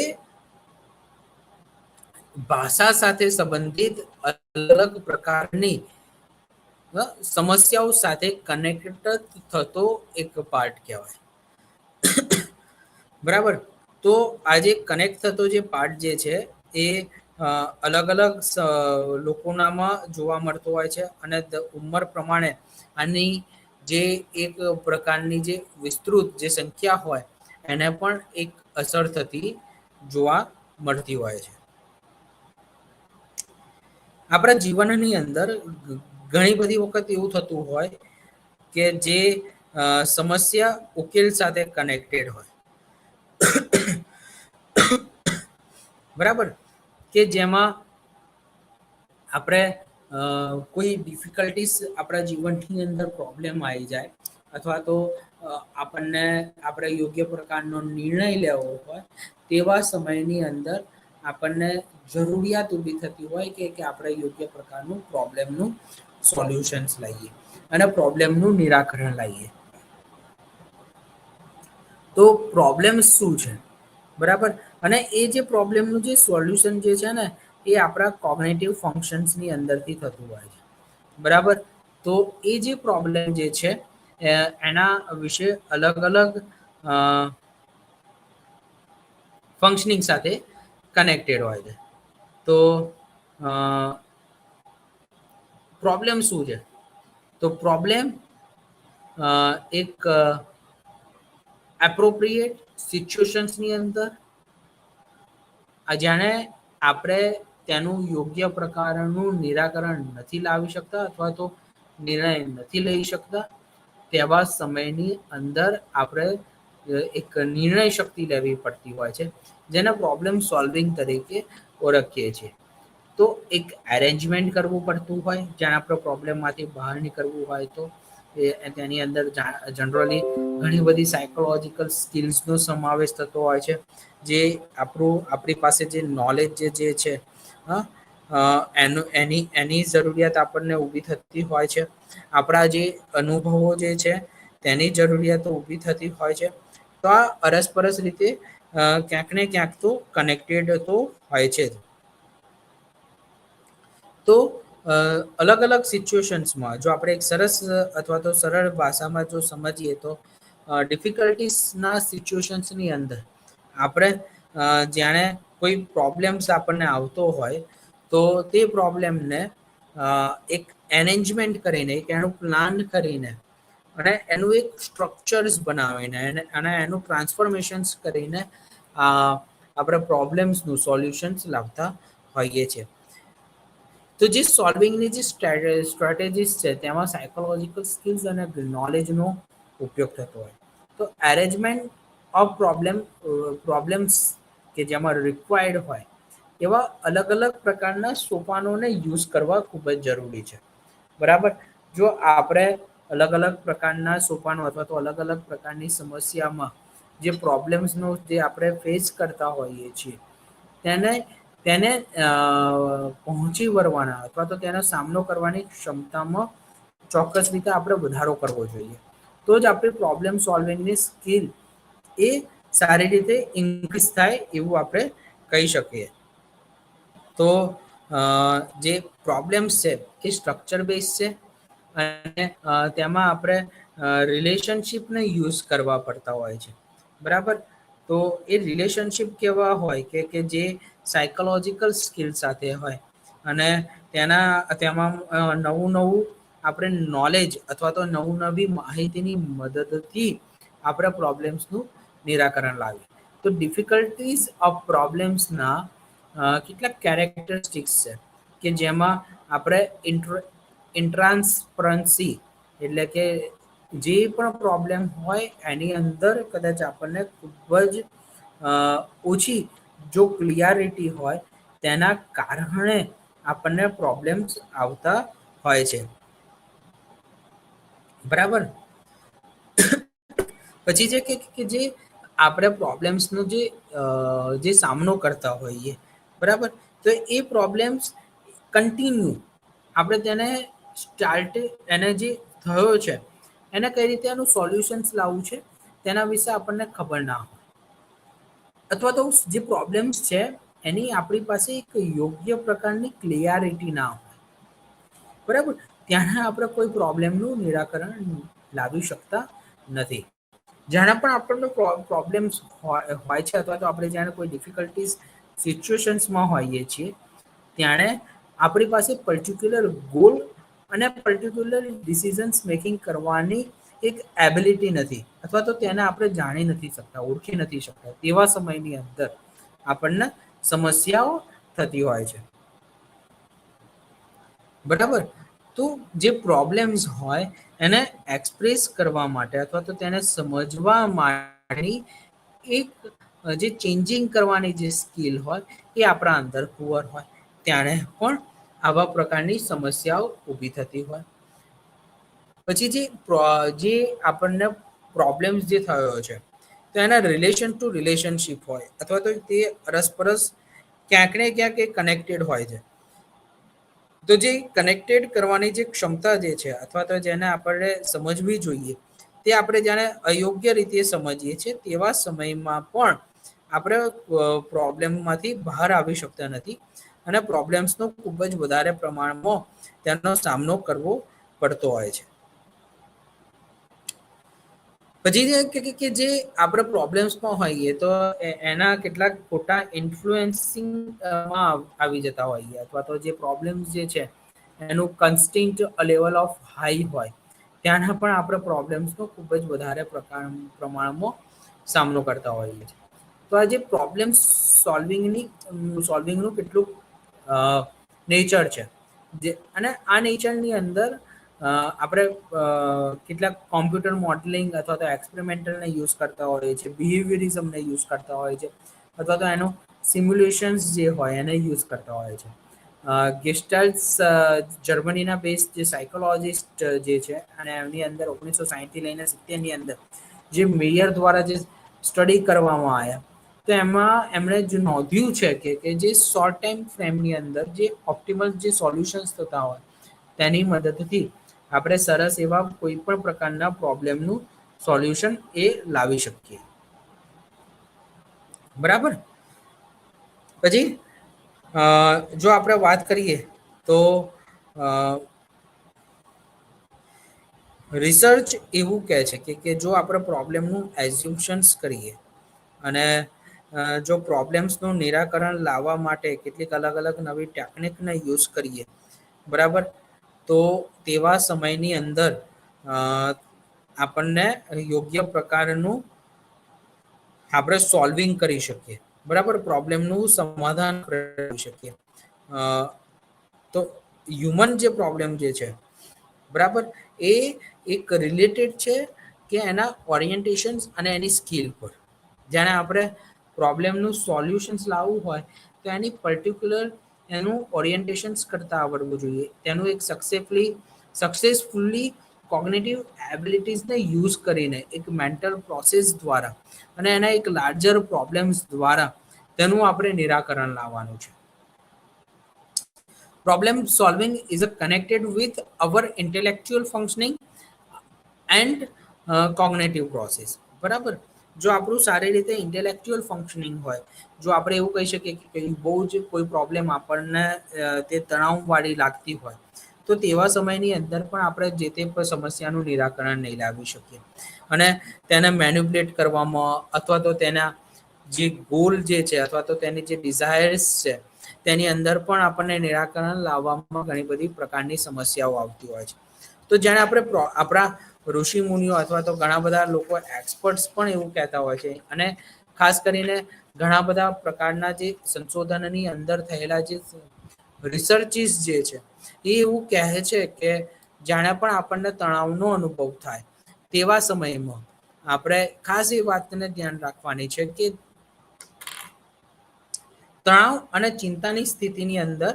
ભાષા સાથે સંબંધિત અલગ પ્રકારની સમસ્યાઓ સાથે કનેક્ટ થતો એક પાર્ટ કહેવાય, બરાબર. તો આજે કનેક્ટ થતો જે પાર્ટ જે છે એ અલગ અલગ લોકોનામાં જોવા મળતો હોય છે, અને ઉંમર પ્રમાણે આની જે એક પ્રકારની જે વિસ્તૃત જે સંખ્યા હોય એને પણ એક અસર થતી જોવા મળતી હોય છે. આપણા જીવનની અંદર ઘણી બધી વખત એવું થતું હોય કે જે સમસ્યા ઉકેલ સાથે કનેક્ટેડ હોય, બરાબર. કે જેમાં આપણે કોઈ ડિફિકલ્ટીસ આપણા જીવનની અંદર પ્રોબ્લેમ આવી જાય અથવા તો આપણને આપણે યોગ્ય પ્રકારનો નિર્ણય લેવો હોય તેવા સમયની અંદર આપણને જરૂરિયાત ઊભી થતી હોય કે આપણે યોગ્ય પ્રકારનું પ્રોબ્લેમનું સોલ્યુશન્સ લઈએ અને પ્રોબ્લેમનું નિરાકરણ લાવીએ. તો પ્રોબ્લેમ શું છે, બરાબર. અને એ જે પ્રોબ્લેમનું જે સોલ્યુશન જે છે ને એ આપણા કોગ્નેટિવ ફંક્શન્સની અંદરથી થતું હોય છે, બરાબર. તો એ જે પ્રોબ્લેમ જે છે એના વિશે અલગ અલગ ફંક્શનિંગ સાથે કનેક્ટેડ હોય છે. તો પ્રોબ્લેમ શું છે? તો પ્રોબ્લેમ એક એપ્રોપ્રિએટ સિચ્યુએશન્સની અંદર જાણે આપણે તેનું યોગ્ય પ્રકારનું નિરાકરણ નથી લાવી શકતા અથવા તો નિર્ણય નથી લઈ શકતા તેવા સમયની અંદર આપણે એક નિર્ણય શક્તિ લેવી પડતી હોય છે, જેને પ્રોબ્લેમ સોલ્વિંગ તરીકે ઓળખીએ છીએ. તો એક એરેન્જમેન્ટ કરવું પડતું હોય જ્યાં આપણે પ્રોબ્લેમમાંથી બહાર નીકળવું હોય તો તેની અંદર જનરલી ઘણી બધી સાયકોલોજીકલ સ્કિલ્સનો સમાવેશ થતો હોય છે, જે આપણી પાસે જે નોલેજ જે છે એની જરૂરિયાત આપણને ઊભી થતી હોય છે. આપણા જે અનુભવો જે છે તેની જરૂરિયાતો ઊભી થતી હોય છે. તો આ અરસપરસ રીતે ક્યાંક ને ક્યાંક તો કનેક્ટેડ તો હોય છે જ. તો અલગ અલગ સિચ્યુએશન્સમાં જો આપણે એક સરસ અથવા તો સરળ ભાષામાં જો સમજીએ તો ડિફિકલ્ટીસના સિચ્યુએશન્સની અંદર આપણે જાણે કોઈ પ્રોબ્લેમ્સ આપણને આવતો હોય તો તે પ્રોબ્લેમને એક એરેન્જમેન્ટ કરીને એક એનું પ્લાન કરીને અને એનું એક સ્ટ્રક્ચર્સ બનાવીને અને એનું ટ્રાન્સફોર્મેશન્સ કરીને આપણે પ્રોબ્લેમ્સનું સોલ્યુશન્સ લાવતા હોઈએ છીએ. તો જે સોલ્વિંગની જે સ્ટ્રેટેજીસ છે તેમાં સાયકોલોજીકલ સ્કિલ્સ અને નોલેજનો ઉપયોગ થતો હોય. તો એરેન્જમેન્ટ ઓફ પ્રોબ્લેમ્સ કે જેમાં રિક્વાયર્ડ હોય એવા અલગ અલગ પ્રકારના સોપાનોને યુઝ કરવા ખૂબ જ જરૂરી છે. બરાબર. જો આપણે અલગ અલગ પ્રકારના સોપાનો અથવા તો અલગ અલગ પ્રકારની સમસ્યામાં જે પ્રોબ્લેમ્સનો જે આપણે ફેસ કરતા હોઈએ છીએ તેને તેને પહોંચી વળવાના અથવા તો તેનો સામનો કરવાની ક્ષમતામાં ચોક્કસ રીતે આપણે વધારો કરવો જોઈએ. તો જ આપણી પ્રોબ્લેમ સોલ્વિંગની સ્કિલ એ સારી રીતે ઇન્ક્રીઝ થાય એવું આપણે કહી શકીએ. તો જે પ્રોબ્લેમ્સ છે એ સ્ટ્રક્ચર બેઝ છે અને તેમાં આપણે રિલેશનશિપને યુઝ કરવા પડતા હોય છે. બરાબર. તો એ રિલેશનશિપ કેવા હોય કે જે સાયકોલોજીકલ સ્કિલ સાથે હોય અને તેમાં નવું નવું આપણે નોલેજ અથવા તો નવી માહિતીની મદદથી આપણે પ્રોબ્લેમ્સનું નિરાકરણ લાવીએ. તો ડિફિકલ્ટીઝ ઓફ પ્રોબ્લેમ્સના કેટલાક કેરેક્ટરિસ્ટિક્સ છે કે જેમાં આપણે ઇન્ટ્રાન્સપરન્સી એટલે કે જે પણ પ્રોબ્લેમ હોય એની અંદર કદાચ આપણને ખૂબ જ ઓછી જો ક્લિયરિટી હોય તેના કારણે આપણને પ્રોબ્લેમ્સ આવતા હોય છે. બરાબર. પછી છે કે જે આપણે પ્રોબ્લેમ્સનો જે સામનો કરતા હોઈએ બરાબર તો એ પ્રોબ્લેમ્સ કન્ટિન્યુ આપણે તેને એને જે થયો છે એને કઈ રીતે એનું સોલ્યુશન્સ લાવવું છે તેના વિશે આપણને ખબર ના હોય અથવા તો જે પ્રોબ્લેમ્સ છે એની આપણી પાસે એક યોગ્ય પ્રકારની ક્લિયરિટી ના હોય બરાબર. ત્યાં આપણે કોઈ પ્રોબ્લેમનું નિરાકરણ લાવી શકતા નથી. જ્યારે પણ આપણને પ્રોબ્લેમ્સ હોય છે અથવા તો આપણે જ્યારે કોઈ ડિફિકલ્ટીઝ સિચ્યુએશન્સમાં હોઈએ છીએ ત્યારે આપણી પાસે પર્ટિક્યુલર ગોલ અને પર્ટિક્યુલર ડિસિઝન્સ મેકિંગ કરવાની એક એબિલિટી નથી અથવા તો તેને આપણે જાણી નથી શકતા, ઓળખી નથી શકતા. તેવા સમયની અંદર આપણને સમસ્યાઓ થતી હોય છે. બરાબર. તો જે પ્રોબ્લેમ્સ હોય એને એક્સપ્રેસ કરવા માટે અથવા તો તેને સમજવા માટેની એક જે ચેન્જિંગ કરવાની જે સ્કિલ હોય એ આપણા અંદર પુઅર હોય ત્યારે પણ આવા પ્રકારની સમસ્યાઓ ઊભી થતી હોય. પછી જે આપણને પ્રોબ્લેમ્સ જે થયો છે તો એના રિલેશન ટુ રિલેશનશિપ હોય અથવા તો તે અરસપરસ ક્યાંક ને ક્યાંક એ કનેક્ટેડ હોય છે. તો જે કનેક્ટેડ કરવાની જે ક્ષમતા જે છે અથવા તો જેને આપણે સમજવી જોઈએ તે આપણે જ્યારે અયોગ્ય રીતે સમજીએ છીએ તેવા સમયમાં પણ આપણે પ્રોબ્લેમમાંથી બહાર આવી શકતા નથી અને પ્રોબ્લેમ્સનો ખૂબ જ વધારે પ્રમાણમાં તેનો સામનો કરવો પડતો હોય છે. પછી કે જે આપણે પ્રોબ્લેમ્સમાં હોઈએ તો એના કેટલાક ખોટા ઇન્ફ્લુએન્સિંગમાં આવી જતા હોઈએ અથવા તો જે પ્રોબ્લેમ્સ જે છે એનું કન્સ્ટિન્ટ લેવલ ઓફ હાઈ હોય ત્યાંના પણ આપણે પ્રોબ્લેમ્સનો ખૂબ જ વધારે પ્રમાણમાં સામનો કરતા હોઈએ છીએ. તો આ જે પ્રોબ્લેમ સોલ્વિંગનું કેટલું નેચર છે અને આ નેચરની અંદર આપણે કેટલાક કોમ્પ્યુટર મોડલિંગ અથવા તો એક્સપેરિમેન્ટલને યુઝ કરતા હોય છે, બિહેવિયરિઝમને યુઝ કરતા હોય છે અથવા તો એનો સિમ્યુલેશન્સ જે હોય એને યુઝ કરતા હોય છે. ગેસ્ટાલ્સ જર્મનીના બેઝ જે સાયકોલોજીસ્ટ જે છે અને એમની અંદર 1960થી લઈને 70ની અંદર જે મેયર દ્વારા જે સ્ટડી કરવામાં આવ્યા તો એમાં એમણે જે નોંધ્યું છે કે જે શોર્ટ ટાઈમ ફ્રેમની અંદર જે ઓપ્ટિમલ જે સોલ્યુશન્સ થતા હોય તેની મદદથી આપણે સરસ એવા કોઈ પણ પ્રકારના પ્રોબ્લેમનું સોલ્યુશન એ લાવી શકીએ. બરાબર. પછી જો આપણે વાત કરીએ તો રિસર્ચ એવું કહે છે કે જો આપણે પ્રોબ્લેમનું એઝ્યુમ્શન્સ કરીએ અને જો પ્રોબ્લેમ્સનું નિરાકરણ લાવવા માટે કેટલીક અલગ અલગ નવી ટેકનિકને યુઝ કરીએ, બરાબર, તો તેવા સમયની અંદર આપણને યોગ્ય પ્રકારનું આપણે સોલ્વિંગ કરી શકીએ, બરાબર, પ્રોબ્લેમનું સમાધાન કરી શકીએ. તો હ્યુમન જે પ્રોબ્લેમ જે છે, બરાબર, એ એક રિલેટેડ છે કે એના ઓરિએન્ટેશન્સ અને એની સ્કિલ પર. જાણે આપણે પ્રોબ્લેમનું સોલ્યુશન્સ લાવવું હોય તો એની પર્ટિક્યુલર એનું ઓરિએન્ટેશન્સ કરતાં આવડવું જોઈએ, તેનું એક સક્સેસફુલી કોગ્નિટિવ એબિલિટીઝને યુઝ કરીને એક મેન્ટલ પ્રોસેસ દ્વારા અને એના એક લાર્જર પ્રોબ્લેમ્સ દ્વારા તેનું આપણે નિરાકરણ લાવવાનું છે. Problem solving is connected with our intellectual functioning and cognitive process, બરાબર. જો આપણું સારી રીતે ઇન્ટેલેક્ચ્યુઅલ ફંક્શનિંગ હોય, જો આપણે એવું કહી શકીએ કે બહુ જ કોઈ પ્રોબ્લેમ આપણને તે તણાવવાળી લાગતી હોય, તો તેવા સમયની અંદર પણ આપણે જે તે સમસ્યાનું નિરાકરણ નહીં લાવી શકીએ અને તેને મેન્યુપ્યુલેટ કરવામાં અથવા તો તેના જે ગોલ જે છે અથવા તો તેની જે ડિઝાયર્સ છે તેની અંદર પણ આપણને નિરાકરણ લાવવામાં ઘણી બધી પ્રકારની સમસ્યાઓ આવતી હોય છે. તો જેને આપણે આપણા ઋષિ મુનિઓ અથવા તો ઘણા બધા લોકો એક્સપર્ટ્સ પણ એવું કહેતા હોય છે અને ખાસ કરીને ઘણા બધા પ્રકારના જે સંશોધનની અંદર થયેલા જે રિસર્ચિસ જે છે એ એવું કહે છે કે જાણે પણ આપણને તણાવનો અનુભવ થાય તેવા સમયમાં આપણે ખાસ એ વાતને ધ્યાન રાખવાની છે કે તણાવ અને ચિંતાની સ્થિતિની અંદર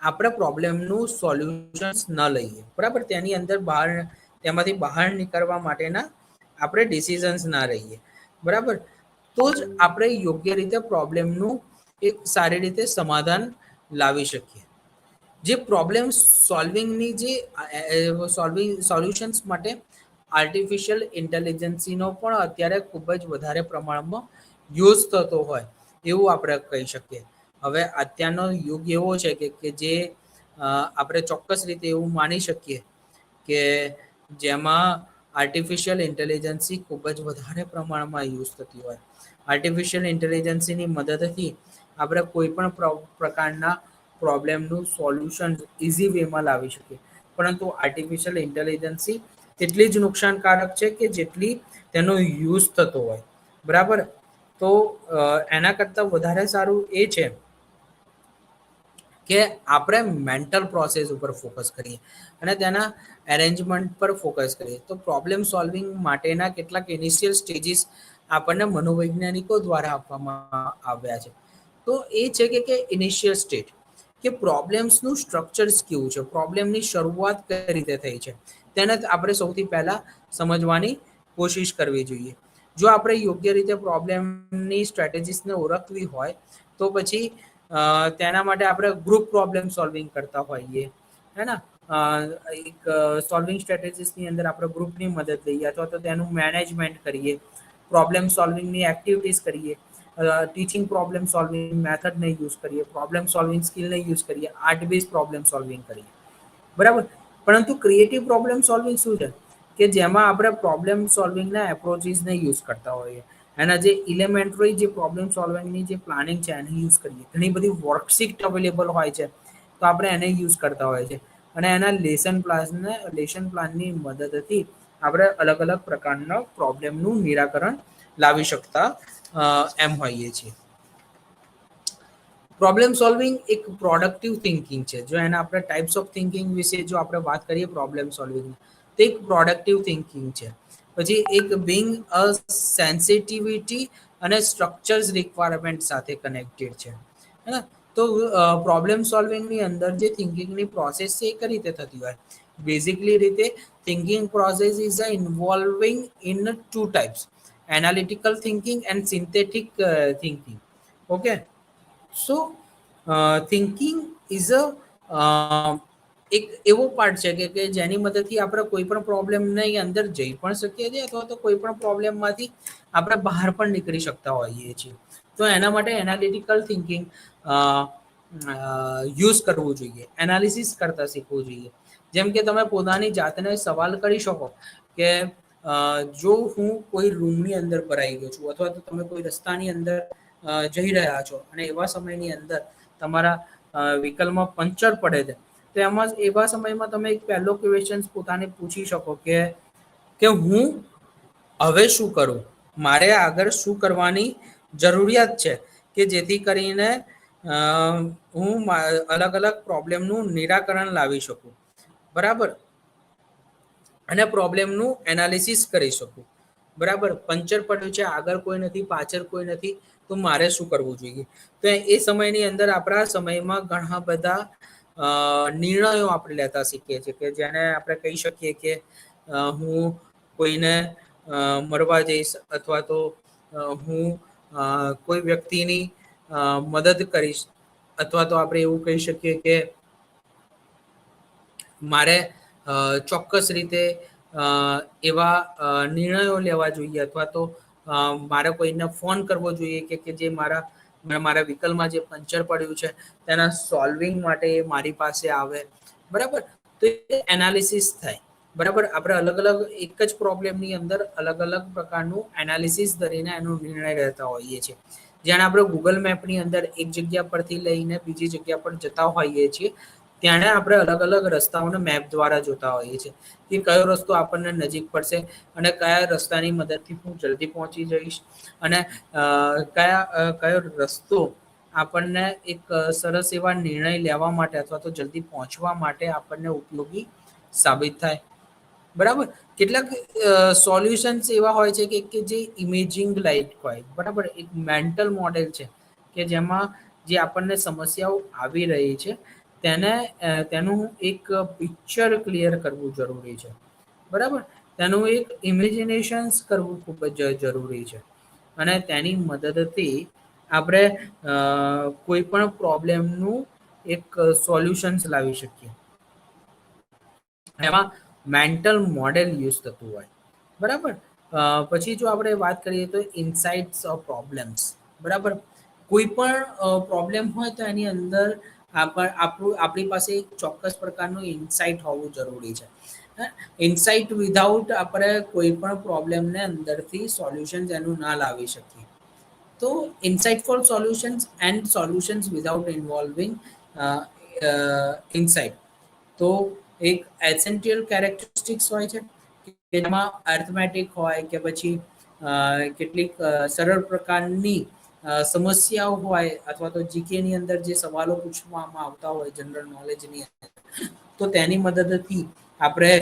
આપણે પ્રોબ્લેમનું સોલ્યુશન્સ ન લઈએ, બરાબર, તેની અંદર તેમાંથી બહાર નીકળવા માટેના આપણે ડિસિઝન્સ ના રહીએ, બરાબર, તો જ આપણે યોગ્ય રીતે પ્રોબ્લેમનું એક સારી રીતે સમાધાન લાવી શકીએ. જે પ્રોબ્લેમ સોલ્વિંગની જે સોલ્યુશન્સ માટે આર્ટિફિશિયલ ઇન્ટેલિજન્સીનો પણ અત્યારે ખૂબ જ વધારે પ્રમાણમાં યુઝ થતો હોય એવું આપણે કહી શકીએ. હવે અત્યારનો યુગ એવો છે કે જે આપણે ચોક્કસ રીતે એવું માની શકીએ કે જેમાં આર્ટિફિશિયલ ઇન્ટેલિજન્સી ખૂબ જ વધારે પ્રમાણમાં યુઝ થતી હોય. આર્ટિફિશિયલ ઇન્ટેલિજન્સીની મદદથી આપણે કોઈ પણ પ્રકારના પ્રોબ્લેમનું સોલ્યુશન ઇઝી વેમાં લાવી શકીએ, પરંતુ આર્ટિફિશિયલ ઇન્ટેલિજન્સી તેટલી જ નુકસાનકારક છે કે જેટલી તેનો યુઝ થતો હોય, બરાબર. તો એના કરતાં વધારે સારું એ છે કે આપણે મેન્ટલ પ્રોસેસ ઉપર ફોકસ કરીએ અને તેના એરેન્જમેન્ટ પર ફોકસ કરીએ. તો પ્રોબ્લેમ સોલ્વિંગ માટેના કેટલાક ઇનિશિયલ સ્ટેજીસ આપણને મનોવૈજ્ઞાનિકો દ્વારા આપવામાં આવ્યા છે. તો એ છે કે ઇનિશિયલ સ્ટેજ કે પ્રોબ્લેમ્સનું સ્ટ્રક્ચર્સ કેવું છે, પ્રોબ્લેમની શરૂઆત કઈ રીતે થઈ છે તેને આપણે સૌથી પહેલા સમજવાની કોશિશ કરવી જોઈએ. જો આપણે યોગ્ય રીતે પ્રોબ્લેમની સ્ટ્રેટેજીસને ઓળખવી હોય તો પછી તેના માટે આપણે ગ્રુપ પ્રોબ્લેમ સોલ્વિંગ કરતા હોઈએ, હે ને. એક સોલ્વિંગ સ્ટ્રેટેજીસની અંદર આપણે ગ્રુપની મદદ લઈએ અથવા તો તેનું મેનેજમેન્ટ કરીએ, પ્રોબ્લેમ સોલ્વિંગની એક્ટિવિટીઝ કરીએ, ટીચિંગ પ્રોબ્લેમ સોલ્વિંગ મેથડને યુઝ કરીએ, પ્રોબ્લેમ સોલ્વિંગ સ્કિલને યુઝ કરીએ, આર્ટ બેઝ પ્રોબ્લેમ સોલ્વિંગ કરીએ, બરાબર. પરંતુ ક્રિએટિવ પ્રોબ્લેમ સોલ્વિંગ શું છે કે જેમાં આપણે પ્રોબ્લેમ સોલ્વિંગના એપ્રોચીસને યુઝ કરતા હોઈએ, એના જે ઇલેમેન્ટરી જે પ્રોબ્લેમ સોલ્વિંગની જે પ્લાનિંગ છે એને યુઝ કરીએ. ઘણી બધી વર્કશીટ અવેલેબલ હોય છે તો આપણે એને યુઝ કરતા હોય છે અને એના લેસન પ્લાનની મદદથી આપણે અલગ અલગ પ્રકારના પ્રોબ્લેમનું નિરાકરણ લાવી શકતા એમ હોઈએ છીએ. પ્રોબ્લેમ સોલ્વિંગ એક પ્રોડક્ટિવ થિંકિંગ છે. જો એના આપણે ટાઈપ્સ ઓફ થિંકિંગ વિશે જો આપણે વાત કરીએ પ્રોબ્લેમ સોલ્વિંગ તો એક પ્રોડક્ટિવ થિંકિંગ છે. પછી એક બિંગ અ સેન્સિટિવિટી અને સ્ટ્રક્ચર્સ રિક્વાયરમેન્ટ સાથે કનેક્ટેડ છે, હે. તો પ્રોબ્લેમ સોલ્વિંગની અંદર જે થિંકિંગની પ્રોસેસ છે એ કઈ રીતે થતી હોય? બેઝિકલી રીતે thinking process is a involving in two types, analytical thinking and synthetic thinking. Okay, so thinking is એક એવો પાર્ટ છે કે જેની મદદથી આપણે કોઈ પણ પ્રોબ્લેમની અંદર જઈ પણ શકીએ છીએ અથવા તો કોઈ પણ પ્રોબ્લેમમાંથી આપણે બહાર પણ નીકળી શકતા હોઈએ છીએ. તો એના માટે એનાલિટિકલ થિંકિંગ યુઝ કરવું જોઈએ, એનાલિસિસ કરતા શીખવું જોઈએ. જેમ કે તમે પોતાની જાતને સવાલ કરી શકો કે જો હું કોઈ રૂમની અંદર ભરાઈ ગયો છું અથવા તો તમે કોઈ રસ્તાની અંદર જઈ રહ્યા છો અને એવા સમયની અંદર તમારા વ્હીકલમાં પંચર પડે છે, તો એમાં એવા સમયમાં તમે એક પહેલો ક્વેશ્ચન પોતાને પૂછી શકો કે હું હવે શું કરું, મારે આગળ શું કરવાની જરૂરિયાત છે કે જેથી કરીને હું અલગ અલગ પ્રોબ્લેમનું નિરાકરણ લાવી શકું, બરાબર, અને પ્રોબ્લેમનું એનાલિસિસ કરી શકું, બરાબર. પંચર પડ્યું છે, આગળ કોઈ નથી, પાછળ કોઈ નથી, તો મારે શું કરવું જોઈએ? તો એ સમયની અંદર આપણા સમયમાં ઘણા બધા નિર્ણયો આપણે લેતા શીખીએ છીએ કે જેને આપણે કહી શકીએ કે હું કોઈને મળવા જઈશ અથવા તો હું કોઈ વ્યક્તિની મદદ કરીશ અથવા તો આપણે એવું કહી શકીએ કે મારે ચોક્કસ રીતે એવા નિર્ણયો લેવા જોઈએ અથવા તો મારે કોઈને ફોન કરવો જોઈએ કે જે મારા વ્હીકલમાં જે પંચર પડ્યું છે તેના સોલ્વિંગ માટે મારી પાસે આવે, બરાબર. તો એ એનાલિસિસ થાય, બરાબર. આપણે અલગ અલગ એક જ પ્રોબ્લેમની અંદર અલગ અલગ પ્રકારનું એનાલિસિસ કરીને એનો નિર્ણય લેતા હોઈએ છીએ. જ્યારે આપણે ગૂગલ મેપની અંદર એક જગ્યા પરથી લઈને બીજી જગ્યા પર જતા હોઈએ છીએ ત્યારે આપણે અલગ અલગ રસ્તાઓને મેપ દ્વારા જોતા હોઈએ છીએ કે કયો રસ્તો આપણને નજીક પડશે અને કયા રસ્તાની મદદથી હું જલ્દી પહોંચી જઈશ અને કયો રસ્તો આપણને એક સરસ એવા નિર્ણય લેવા માટે અથવા તો જલ્દી પહોંચવા માટે આપણને ઉપયોગી સાબિત થાય, બરાબર. કેટલાક સોલ્યુશન્સ એવા હોય છે કે જે ઇમેજિંગ લાઇક હોય, બરાબર. એક મેન્ટલ મોડેલ છે કે જેમાં જે આપણને સમસ્યાઓ આવી રહી છે તેનું એક પિક્ચર ક્લિયર કરવું જરૂરી છે, બરાબર. તેનું એક ઇમેજિનેશન્સ કરવું ખૂબ જ જરૂરી છે અને તેની મદદથી આપણે કોઈ પણ પ્રોબ્લેમનું એક સોલ્યુશન્સ લાવી શકીએ. એમાં મેન્ટલ મોડેલ યુઝ થતું હોય, બરાબર. પછી જો આપણે વાત કરીએ તો ઇનસાઇટ્સ ઓફ પ્રોબ્લેમ્સ, બરાબર. કોઈ પણ પ્રોબ્લેમ હોય તો એની અંદર આપણી પાસે એક ચોક્કસ પ્રકારનું ઇનસાઇટ હોવું જરૂરી છે. ઇનસાઇટ વિધાઉટ આપણે કોઈ પણ પ્રોબ્લેમને અંદરથી સોલ્યુશન એનું ના લાવી શકીએ. તો insightful solutions and solutions without involving insight, તો એક એસેન્શિયલ કેરેક્ટરિસ્ટિક્સ હોય છે કે જેમાં અર્થમેટિક હોય કે પછી કેટલીક સરળ પ્રકારની સમસ્યાઓ હોય અથવા તો જીકેની અંદર જે સવાલો પૂછવામાં આવતા હોય જનરલ નોલેજની અંદર, તો તેની મદદથી આપણે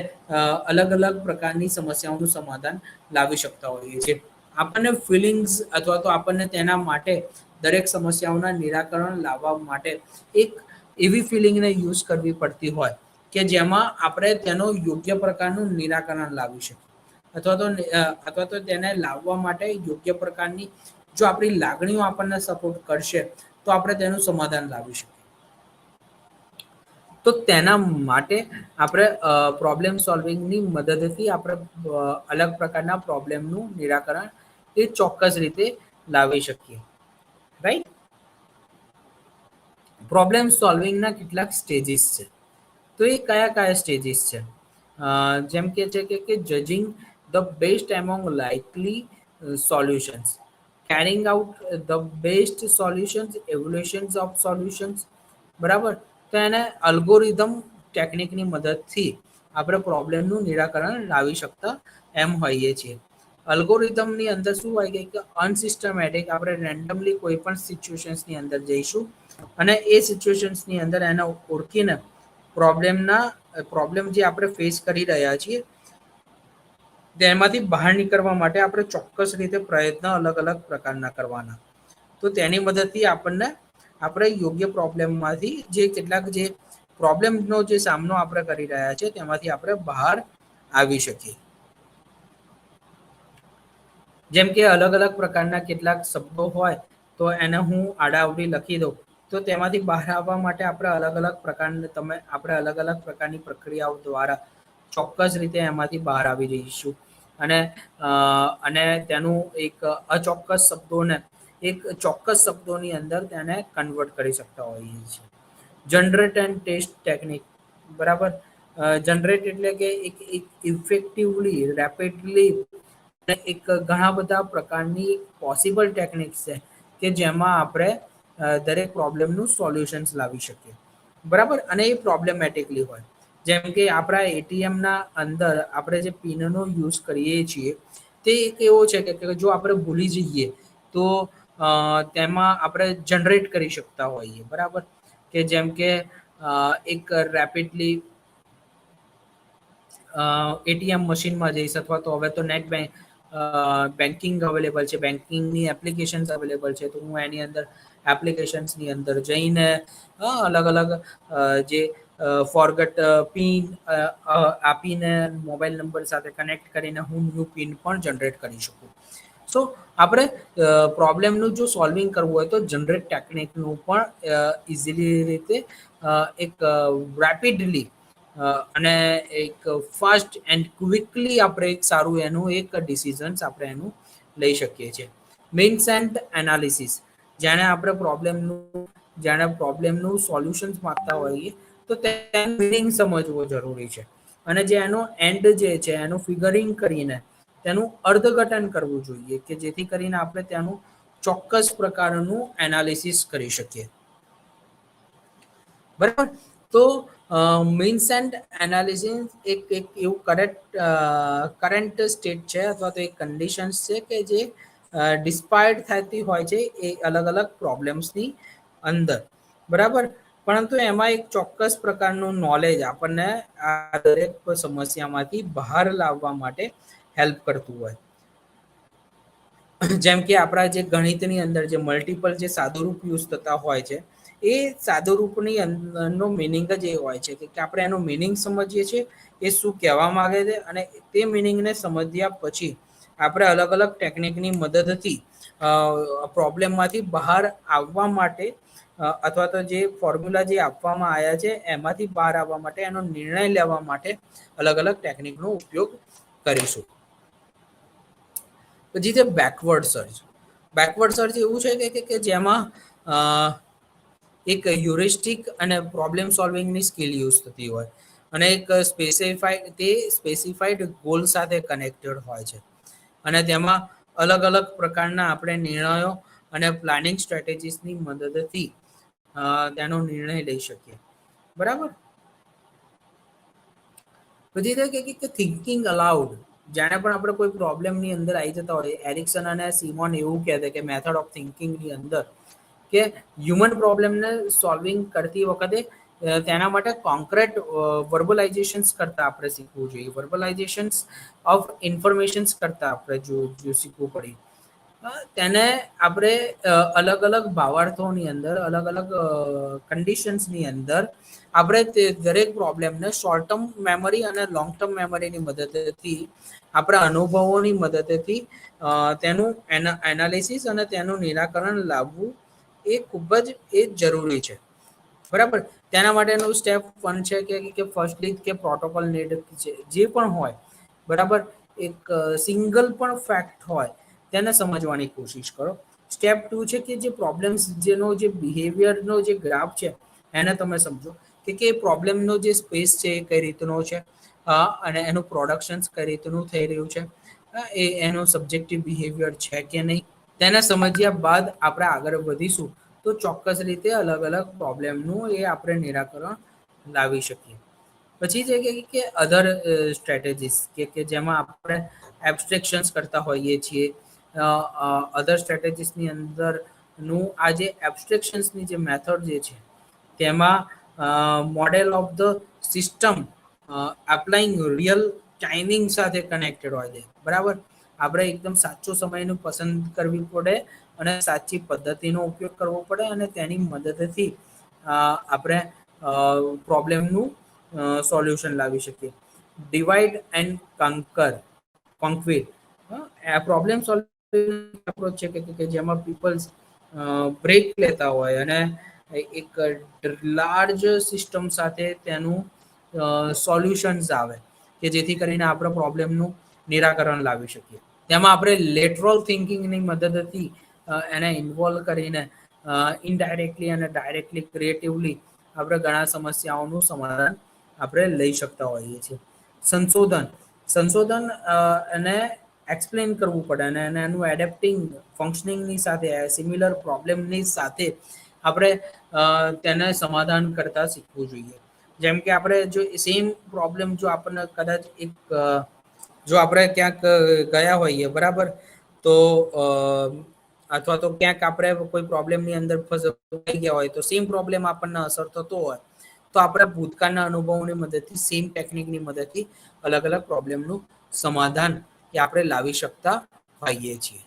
અલગ અલગ પ્રકારની સમસ્યાઓનું સમાધાન લાવી શકતા હોઈએ છીએ. આપણને ફિલિંગ્સ અથવા તો આપણને તેના માટે દરેક સમસ્યાઓના નિરાકરણ લાવવા માટે એક એવી ફિલિંગને યુઝ કરવી પડતી હોય કે જેમાં આપણે તેનો યોગ્ય પ્રકારનું નિરાકરણ લાવી શકીએ અથવા તો તેને લાવવા માટે યોગ્ય પ્રકારની જો આપણી લાગણીઓ આપણને સપોર્ટ કરશે તો આપણે તેનું સમાધાન લાવી શકીએ. તો તેના માટે આપણે પ્રોબ્લેમ સોલ્વિંગની મદદથી આપણે અલગ પ્રકારના પ્રોબ્લેમનું નિરાકરણ એ ચોક્કસ રીતે લાવી શકીએ, રાઈટ. પ્રોબ્લેમ સોલ્વિંગના કેટલાક સ્ટેજીસ છે. તો એ કયા કયા સ્ટેજીસ છે? જેમ કે છે કે judging the best among likely solutions, caring out the best solutions, evolutions of solutions, બરાબર. તો એને અલ્ગોરિધમ ટેકનિકની મદદથી આપણે પ્રોબ્લેમનું નિરાકરણ લાવી શકતા એમ હોઈએ છીએ. અલ્ગોરિધમની અંદર શું હોય કે અનસિસ્ટમેટિક આપણે રેન્ડમલી કોઈ પણ સિચ્યુએશન્સની અંદર જઈશું અને એ સિચ્યુએશન્સની અંદર એને ઓળખીને પ્રોબ્લેમ જે આપણે ફેસ કરી રહ્યા છીએ તેમાંથી બહાર નીકળવા માટે આપણે ચોક્કસ રીતે પ્રયત્ન અલગ અલગ પ્રકારના કરવાના. તો તેની મદદથી આપણે યોગ્ય પ્રોબ્લેમમાંથી જે કેટલાક જે પ્રોબ્લેમનો જે સામનો આપણે કરી રહ્યા છીએ તેમાંથી આપણે બહાર આવી શકીએ. જેમ કે અલગ અલગ પ્રકારના કેટલાક શબ્દો હોય તો એને હું આડાઅવડી લખી દઉં તો તેમાંથી બહાર આવવા માટે આપણે અલગ અલગ પ્રકારની પ્રક્રિયાઓ દ્વારા ચોક્કસ રીતે એમાંથી બહાર આવી જઈશું અને તેનું એક અચોક્કસ શબ્દોને એક ચોક્કસ શબ્દોની અંદર તેને કન્વર્ટ કરી શકતા હોઈએ છીએ. જનરેટ એન્ડ ટેસ્ટ ટેકનિક, બરાબર. જનરેટ એટલે કે એક ઇફેક્ટિવલી, રેપિડલી અને એક ઘણા બધા પ્રકારની પોસિબલ ટેકનિક્સ છે કે જેમાં આપણે દરેક પ્રોબ્લેમનું સોલ્યુશન્સ લાવી શકીએ, બરાબર. અને એ પ્રોબ્લેમેટિકલી હોય, જેમ કે આપણા એટીએમના અંદર આપણે જે પિનનો યુઝ કરીએ છીએ તે એક એવો છે કે જો આપણે ભૂલી જઈએ તો તેમાં આપણે જનરેટ કરી શકતા હોઈએ, બરાબર. કે જેમ કે એક રેપિડલી એટીએમ મશીનમાં જઈશ, અથવા તો હવે તો નેટ બેન્કિંગ અવેલેબલ છે, બેન્કિંગની એપ્લિકેશન્સ અવેલેબલ છે, તો હું એની અંદર એપ્લિકેશન્સની અંદર જઈને અલગ અલગ જે ફોરગટ પિન આપીને મોબાઈલ નંબર સાથે કનેક્ટ કરીને હું ન્યૂ પિન પણ જનરેટ કરી શકું. સો આપણે પ્રોબ્લેમનું જો સોલ્વિંગ કરવું હોય તો જનરેટ ટેકનિકનું પણ ઇઝીલી રીતે એક રેપિડલી અને એક ફાસ્ટ એન્ડ ક્વિકલી આપણે એક સારું એનું એક ડિસિઝન્સ આપણે એનું લઈ શકીએ છીએ. મીન્સ એન્ડ એનાલિસિસ, જાણે પ્રોબ્લેમનું સોલ્યુશન્સ માંગતા હોઈએ તો તેનું મિનિંગ સમજવો જરૂરી છે, અને જે એનો એન્ડ જે છે એનું ફિગરિંગ કરીને તેનું અર્થઘટન કરવું જોઈએ કે જેથી કરીને આપણે તેનું ચોક્કસ પ્રકારનું એનાલિસિસ કરી શકીએ, બરાબર. તો મીન્સ એન્ડ એનાલિસિસ એક એવું કરંટ સ્ટેટ છે અથવા તો એક કન્ડિશન્સ છે કે જે ડિસ્પાયર્ડ થતી હોય છે એ અલગ અલગ પ્રોબ્લેમ્સની અંદર, બરાબર. પરંતુ એમાં એક ચોક્કસ પ્રકારનું નોલેજ આપણને આ દરેક સમસ્યામાંથી બહાર લાવવા માટે હેલ્પ કરતું હોય. જેમ કે આપણા જે ગણિતની અંદર જે મલ્ટિપલ જે સાદુરૂપ યુઝ થતા હોય છે એ સાદુરૂપની અંદરનો મિનિંગ જ એ હોય છે કે આપણે એનો મિનિંગ સમજીએ છીએ, એ શું કહેવા માંગે છે, અને તે મિનિંગને સમજ્યા પછી આપણે અલગ અલગ ટેકનિકની મદદથી પ્રોબ્લેમમાંથી બહાર આવવા માટે અથવા તો જે ફોર્મ્યુલા જે આપવામાં આવ્યા છે એમાંથી બહાર આવવા માટે, એનો નિર્ણય લેવા માટે અલગ અલગ ટેકનિકનો ઉપયોગ કરીશું. પછી છે બેકવર્ડ સર્ચ. બેકવર્ડ સર્ચ એવું છે કે જેમાં એક હ્યુરિસ્ટિક અને પ્રોબ્લેમ સોલ્વિંગની સ્કિલ યુઝ થતી હોય અને એક સ્પેસિફાઈડ ગોલ સાથે કનેક્ટેડ હોય છે, અને તેમાં અલગ અલગ પ્રકારના આપણે નિર્ણયો અને પ્લાનિંગ સ્ટ્રેટેજીસની મદદથી તેનો નિર્ણય લઈ શકીએ, બરાબર. પછી કે થિંકિંગ અલાઉડ, જાણે પણ આપણે કોઈ પ્રોબ્લેમની અંદર આવી જતા હોય, એરિક્સન અને સિમોન એવું કહેતા કે મેથડ ઓફ થિંકિંગની અંદર કે હ્યુમન પ્રોબ્લેમને સોલ્વિંગ કરતી વખતે તેના માટે કોન્ક્રીટ વર્બલાઇઝેશન્સ કરતા આપણે શીખવું જોઈએ, વર્બલાઇઝેશન્સ ઓફ ઇન્ફોર્મેશન્સ કરતા આપણે જો શીખવું પડે. તેને આપણે અલગ અલગ ભાવાર્થોની અંદર, અલગ અલગ કન્ડિશન્સની અંદર આપણે તે દરેક પ્રોબ્લેમને શોર્ટ ટર્મ મેમરી અને લોંગ ટર્મ મેમરીની મદદથી, આપણા અનુભવોની મદદથી તેનું એનાલિસિસ અને તેનું નિરાકરણ લાવવું એ ખૂબ જ જરૂરી છે, બરાબર. તેના માટેનું સ્ટેપ 1 છે કે ફર્સ્ટલી કે પ્રોટોકોલ નીડ છે, જે પણ હોય, બરાબર. એક સિંગલ પણ ફેક્ટ હોય તેને સમજવાની કોશિશ કરો. સ્ટેપ 2 છે કે જે પ્રોબ્લેમ્સ જેનો જે બિહેવિયરનો જે ગ્રાફ છે એને તમે સમજો કે પ્રોબ્લેમનો જે સ્પેસ છે એ કઈ રીતનો છે, અને એનું પ્રોડક્શન કઈ રીતનું થઈ રહ્યું છે, એનો સબ્જેક્ટિવ બિહેવિયર છે કે નહીં, તેને સમજ્યા બાદ આપણે આગળ વધીશું તો ચોક્કસ રીતે અલગ અલગ પ્રોબ્લેમનું એ આપણે નિરાકરણ લાવી શકીએ. પછી છે કે અધર સ્ટ્રેટેજીસ કે જેમાં આપણે એબ્સ્ટ્રેક્શન્સ કરતા હોઈએ છીએ. અધર સ્ટ્રેટેજીસની અંદરનું આ જે એબ્સ્ટ્રેક્શન્સની જે મેથડ જે છે તેમાં model of the system applying real timing સાથે કનેક્ટેડ હોય છે, બરાબર. આપણે એકદમ સાચો સમયનું પસંદ કરવી પડે અને સાચી પદ્ધતિનો ઉપયોગ કરવો પડે, અને તેની મદદથી આપણે પ્રોબ્લેમનું સોલ્યુશન લાવી શકીએ. Divide and conquer problem solving approach છે કે જેમાં પીપલ્સ બ્રેક લેતા હોય અને એક લાર્જ સિસ્ટમ સાથે તેનું સોલ્યુશન્સ આવે કે જેથી કરીને આપણે પ્રોબ્લેમનું નિરાકરણ લાવી શકીએ. તેમાં આપણે લેટરલ થિંકિંગની મદદથી એને ઇન્વોલ્વ કરીને ઇનડાયરેક્ટલી અને ડાયરેક્ટલી ક્રિએટિવલી આપણે ઘણા સમસ્યાઓનું સમાધાન આપણે લઈ શકતા હોઈએ છીએ. સંશોધન અને એક્સપ્લેન કરવું પડે અને એનું એડેપ્ટિંગ ફંક્શનિંગની સાથે સિમિલર પ્રોબ્લેમની સાથે આપણે તેને સમાધાન કરતા શીખવું જોઈએ. જેમ કે આપણે જો સેમ પ્રોબ્લેમ જો આપણને કદાચ એક જો આપણે ક્યાંક ગયા હોઈએ બરાબર, તો અથવા તો ક્યાંક આપણે કોઈ પ્રોબ્લેમની અંદર ફસાઈ ગયા હોય તો સેમ પ્રોબ્લેમ આપણને અસર થતો હોય તો આપણે ભૂતકાળના અનુભવોની મદદથી સેમ ટેકનિકની મદદથી અલગ અલગ પ્રોબ્લેમનું સમાધાન એ આપણે લાવી શકતા હોઈએ છીએ.